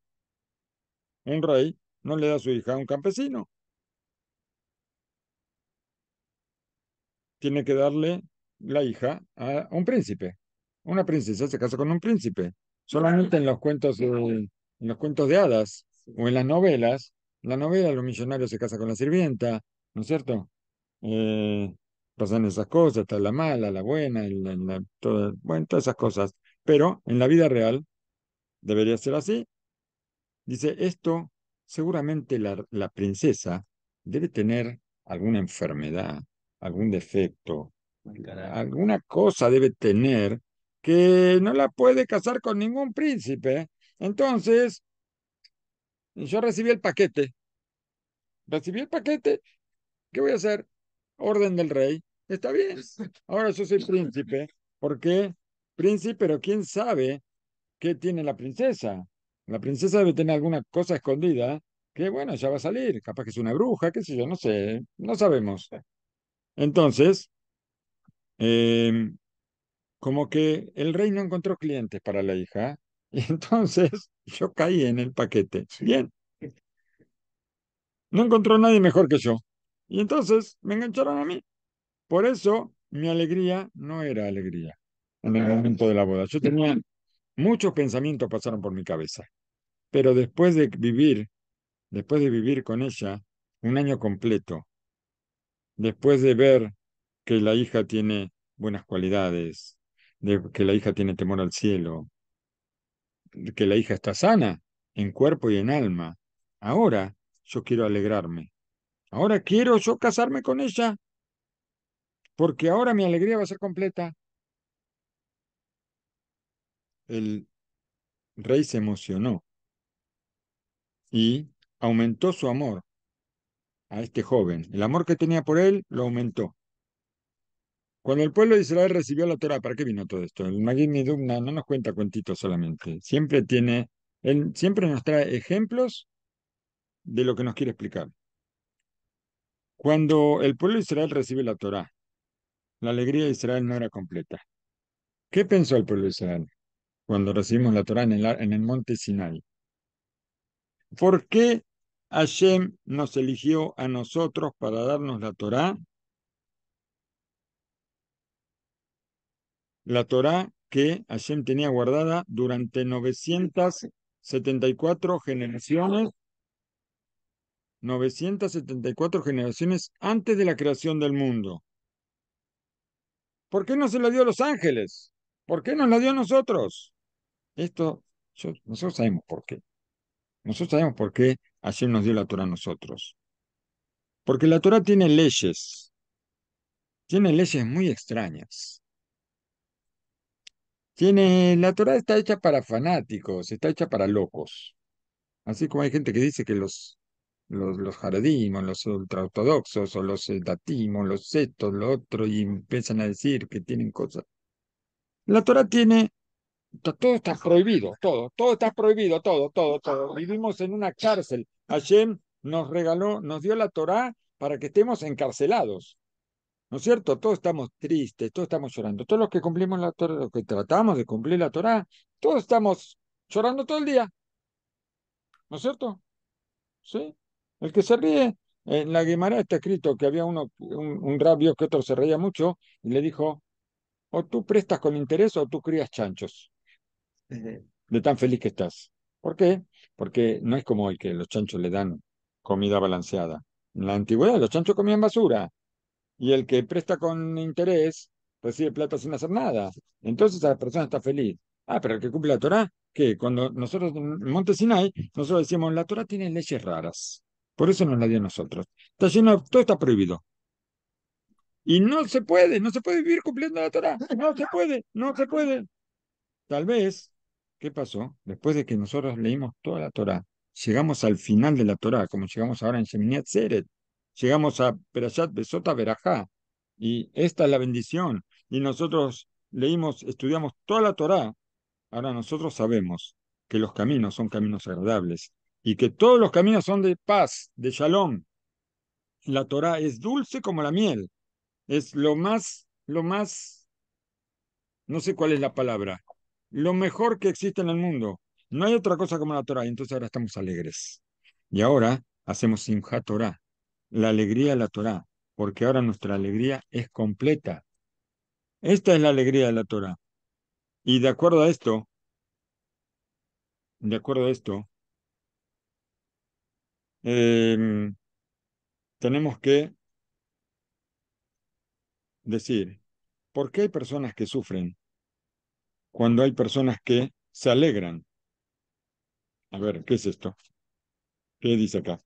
Un rey no le da a su hija a un campesino, tiene que darle la hija a un príncipe. Una princesa se casa con un príncipe. Solamente en los cuentos de hadas o en las novelas, la novela los millonarios se casan con la sirvienta, ¿no es cierto? Eh, pasan esas cosas, está la mala, la buena, bueno, todas esas cosas. Pero en la vida real debería ser así. Dice, esto seguramente la princesa debe tener alguna enfermedad, algún defecto, Mal carácter. alguna cosa debe tener que no la puede casar con ningún príncipe. Entonces, yo recibí el paquete, ¿qué voy a hacer? Orden del rey, está bien, ahora yo soy príncipe, ¿por qué? Príncipe, pero ¿quién sabe qué tiene la princesa? La princesa debe tener alguna cosa escondida que, bueno, ya va a salir, capaz que es una bruja, qué sé yo, no sé, no sabemos. Entonces, em, como que el rey no encontró clientes para la hija, y entonces yo caí en el paquete. Bien, no encontró nadie mejor que yo. Y entonces me engancharon a mí. Por eso mi alegría no era alegría en el momento de la boda. Yo tenía muchos pensamientos pasaron por mi cabeza, pero después de vivir con ella un año completo, después de ver que la hija tiene buenas cualidades, de que la hija tiene temor al cielo, de que la hija está sana en cuerpo y en alma. Ahora yo quiero alegrarme. Ahora quiero yo casarme con ella, porque ahora mi alegría va a ser completa. El rey se emocionó y aumentó su amor a este joven. El amor que tenía por él lo aumentó. Cuando el pueblo de Israel recibió la Torá, ¿para qué vino todo esto? El Magid Midumna no nos cuenta cuentitos solamente. Él siempre nos trae ejemplos de lo que nos quiere explicar. Cuando el pueblo de Israel recibe la Torá, la alegría de Israel no era completa. ¿Qué pensó el pueblo de Israel cuando recibimos la Torá en el monte Sinai? ¿Por qué Hashem nos eligió a nosotros para darnos la Torá? La Torá que Hashem tenía guardada durante 974 generaciones, 974 generaciones antes de la creación del mundo. ¿Por qué no se la dio a los ángeles? ¿Por qué nos la dio a nosotros? Esto, nosotros sabemos por qué. Nosotros sabemos por qué Hashem nos dio la Torá a nosotros. Porque la Torá tiene leyes muy extrañas. La Torá está hecha para fanáticos, está hecha para locos. Así como hay gente que dice que los Haredim, o los ultraortodoxos, o los datim, o los estos, lo otro, y empiezan a decir que tienen cosas. La Torá todo está prohibido, todo está prohibido, todo. Vivimos en una cárcel. Hashem nos regaló, nos dio la Torá para que estemos encarcelados. ¿No es cierto? Todos estamos tristes, todos estamos llorando. Todos los que cumplimos la Torá, los que tratamos de cumplir la Torá, todos estamos llorando todo el día. ¿No es cierto? ¿Sí? El que se ríe, en la Guimara está escrito que había un rabio que otro se reía mucho y le dijo, o tú prestas con interés o tú crías chanchos, de tan feliz que estás. ¿Por qué? Porque no es como hoy que los chanchos le dan comida balanceada. En la antigüedad los chanchos comían basura y el que presta con interés recibe plata sin hacer nada. Entonces la persona está feliz. Ah, pero el que cumple la Torá, ¿qué? Cuando nosotros en Monte Sinai, nosotros decíamos, la Torá tiene leyes raras. Por eso nos la dio a nosotros. Está lleno, todo está prohibido. Y no se puede vivir cumpliendo la Torá. No se puede, no se puede. Tal vez, ¿qué pasó? Después de que nosotros leímos toda la Torá, llegamos al final de la Torá, como llegamos ahora en Shemini Atzeret, llegamos a Perashat Besota Berajá, y esta es la bendición. Y nosotros estudiamos toda la Torá. Ahora nosotros sabemos que los caminos son caminos agradables y que todos los caminos son de paz, de shalom. La Torá es dulce como la miel, es no sé cuál es la palabra, lo mejor que existe en el mundo. No hay otra cosa como la Torá, y entonces ahora estamos alegres. Y ahora hacemos Simchat Torá, la alegría de la Torá, porque ahora nuestra alegría es completa. Esta es la alegría de la Torá. Y de acuerdo a esto, em, tenemos que decir, ¿por qué hay personas que sufren cuando hay personas que se alegran? A ver, ¿qué es esto? ¿Qué dice acá?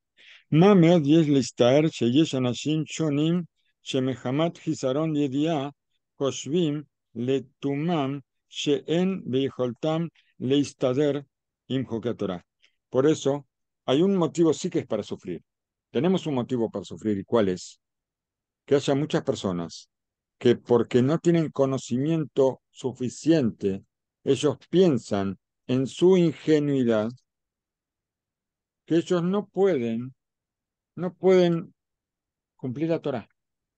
מה מאוד יש להסתער שיש אנשים שונים שמחמת חיסרון ידיעה חושבים לתומם שאין ביכולתם להסתדר עם חוקי התורה. Por eso, hay un motivo sí que es para sufrir. Tenemos un motivo para sufrir, ¿y cuál es? Que haya muchas personas que porque no tienen conocimiento suficiente, ellos piensan en su ingenuidad que ellos no pueden cumplir la Torá.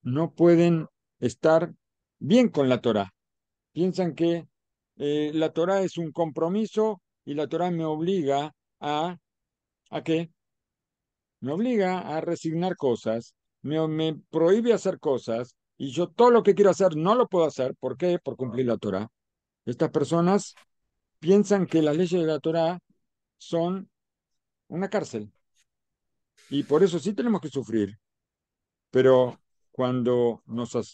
No pueden estar bien con la Torá. Piensan que la Torá es un compromiso y la Torá me obliga ¿a qué? Me obliga a resignar cosas, me prohíbe hacer cosas y yo todo lo que quiero hacer no lo puedo hacer. ¿Por qué? Por cumplir la Torá. Estas personas piensan que las leyes de la Torá son una cárcel y por eso sí tenemos que sufrir. Pero cuando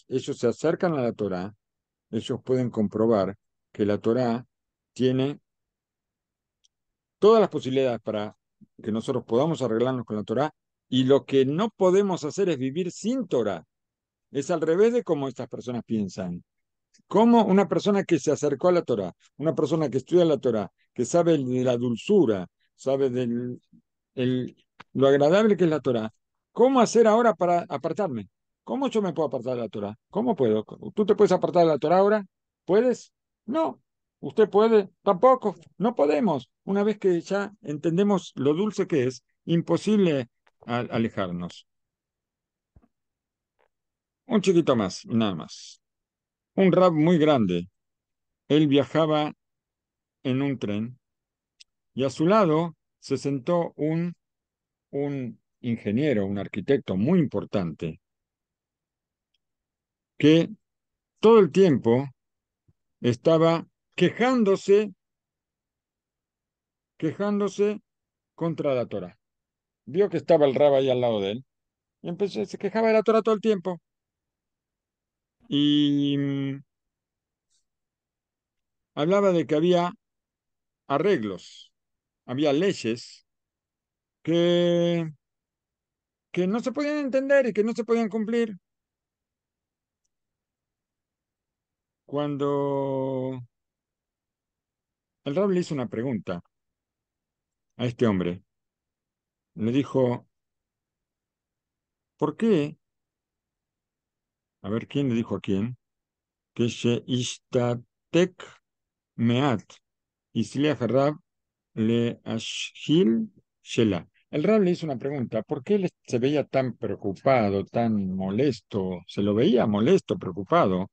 ellos se acercan a la Torá, ellos pueden comprobar que la Torá tiene todas las posibilidades para que nosotros podamos arreglarnos con la Torá, y lo que no podemos hacer es vivir sin Torá. Es al revés de cómo estas personas piensan. Como una persona que se acercó a la Torá, una persona que estudia la Torá, que sabe de la dulzura, sabe el- lo agradable que es la Torá, ¿cómo hacer ahora para apartarme? ¿Cómo yo me puedo apartar de la Torá? ¿Cómo puedo? ¿Tú te puedes apartar de la Torá ahora? ¿Puedes? No. ¿Usted puede? Tampoco. No podemos. Una vez que ya entendemos lo dulce que es, imposible alejarnos. Un chiquito más, y nada más. Un rab muy grande. Él viajaba en un tren y a su lado se sentó un ingeniero, un arquitecto muy importante, que todo el tiempo estaba quejándose contra la Torá. Vio que estaba el rab ahí al lado de él y se quejaba de la Torá todo el tiempo. Y hablaba de que había arreglos, había leyes que, que no se podían entender y que no se podían cumplir. Cuando el rab le hizo una pregunta a este hombre, le dijo, ¿por qué? A ver, ¿quién le dijo a quién? Que se ishtatek meat isliach rab le ashil shela. El rab le hizo una pregunta, ¿por qué él se veía tan preocupado, tan molesto? Se lo veía molesto, preocupado.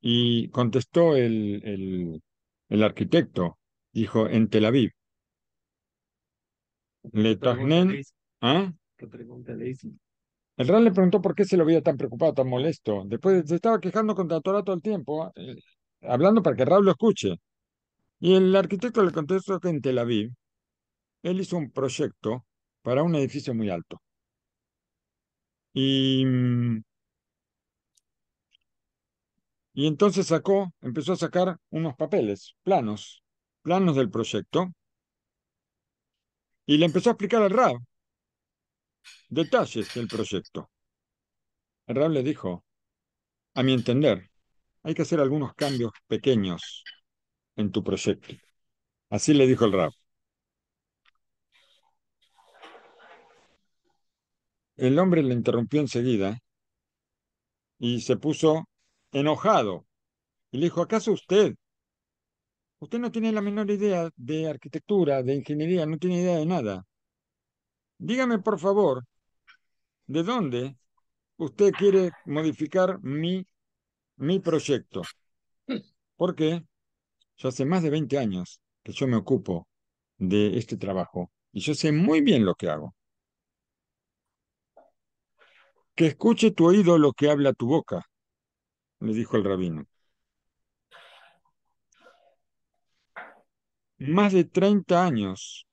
Y contestó el arquitecto, dijo, en Tel Aviv, le ¿Qué pregunta tajnen, le hizo? ¿ah? ¿Qué pregunta le hizo? El Ran le preguntó por qué se lo veía tan preocupado, tan molesto. Después se estaba quejando contra la Torah todo el tiempo, hablando para que Rab lo escuche. Y el arquitecto le contestó que en Tel Aviv él hizo un proyecto para un edificio muy alto. Y, y entonces empezó a sacar unos papeles, planos del proyecto, y le empezó a explicar al Rab detalles del proyecto. El Rab le dijo, a mi entender, hay que hacer algunos cambios pequeños en tu proyecto. Así le dijo el Rab. El hombre le interrumpió enseguida y se puso enojado. Y le dijo, ¿acaso usted no tiene la menor idea de arquitectura, de ingeniería, no tiene idea de nada? Dígame, por favor, ¿de dónde usted quiere modificar mi proyecto? Porque ya hace más de 20 años que yo me ocupo de este trabajo y yo sé muy bien lo que hago. Que escuche tu oído lo que habla tu boca, le dijo el rabino. Más de 30 años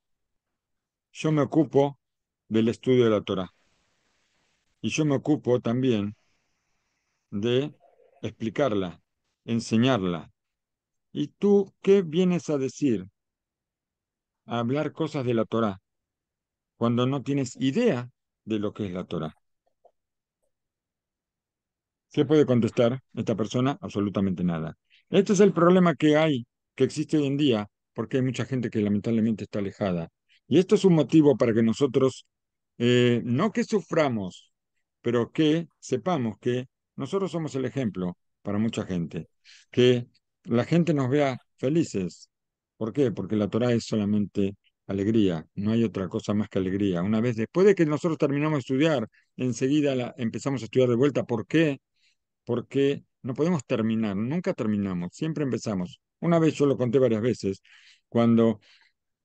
yo me ocupo del estudio de la Torá. Y yo me ocupo también de explicarla, enseñarla. ¿Y tú qué vienes a decir? A hablar cosas de la Torá, cuando no tienes idea de lo que es la Torá. ¿Qué puede contestar esta persona? Absolutamente nada. Este es el problema que hay, que existe hoy en día, porque hay mucha gente que lamentablemente está alejada. Y esto es un motivo para que nosotros, no que suframos, pero que sepamos que nosotros somos el ejemplo para mucha gente, que la gente nos vea felices. ¿Por qué? Porque la Torah es solamente alegría, no hay otra cosa más que alegría. Una vez después de que nosotros terminamos de estudiar, enseguida empezamos a estudiar de vuelta. ¿Por qué? Porque no podemos terminar, nunca terminamos, siempre empezamos. Una vez yo lo conté varias veces, cuando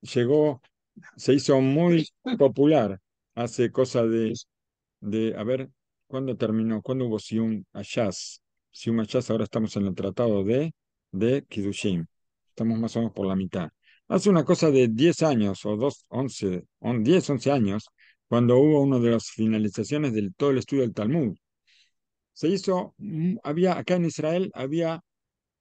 llegó, se hizo muy popular hace cosa a ver, ¿cuándo terminó? ¿Cuándo hubo Sium Ashaz? Sium Ashaz, ahora estamos en el tratado de Kiddushim. Estamos más o menos por la mitad. Hace una cosa de 10 años, o 10, 11 años, cuando hubo una de las finalizaciones de todo el estudio del Talmud. Se hizo, acá en Israel había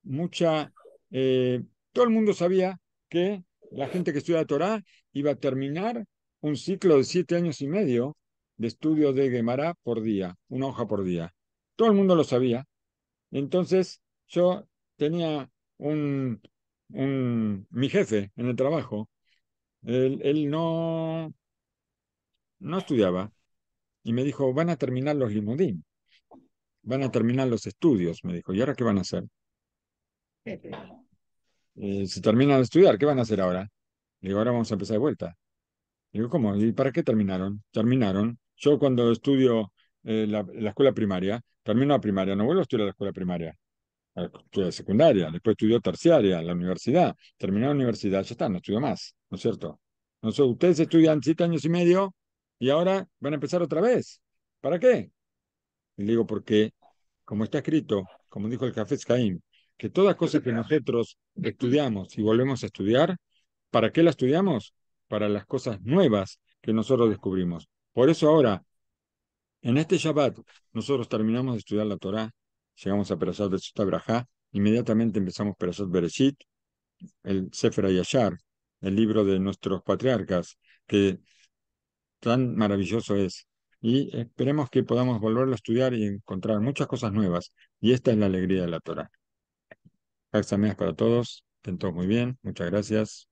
mucha, todo el mundo sabía que la gente que estudia Torah iba a terminar un ciclo de 7 años y medio de estudio de Gemara por día, una hoja por día. Todo el mundo lo sabía. Entonces yo tenía mi jefe en el trabajo, él no estudiaba y me dijo, van a terminar los limudim, van a terminar los estudios, me dijo, ¿y ahora qué van a hacer? Se terminan de estudiar, ¿qué van a hacer ahora? Le digo, ahora vamos a empezar de vuelta. Le digo, ¿cómo? ¿Y para qué terminaron? Terminaron. Yo cuando estudio la escuela primaria, termino la primaria, no vuelvo a estudiar la escuela primaria, estudio la secundaria, después estudio terciaria, la universidad. Terminé la universidad, ya está, no estudio más, ¿no es cierto? No sé, ustedes estudian 7 años y medio y ahora van a empezar otra vez. ¿Para qué? Y le digo, porque, como está escrito, como dijo el Jafetz Haim, que todas cosas que nosotros estudiamos y volvemos a estudiar, ¿para qué las estudiamos? Para las cosas nuevas que nosotros descubrimos. Por eso ahora, en este Shabbat, nosotros terminamos de estudiar la Torá, llegamos a Perashat Betzot Brajá, inmediatamente empezamos Perashat Bereshit, el Sefer Hayashar, el libro de nuestros patriarcas, que tan maravilloso es. Y esperemos que podamos volverlo a estudiar y encontrar muchas cosas nuevas. Y esta es la alegría de la Torah. Hag Sameach para todos, estén todos muy bien, muchas gracias.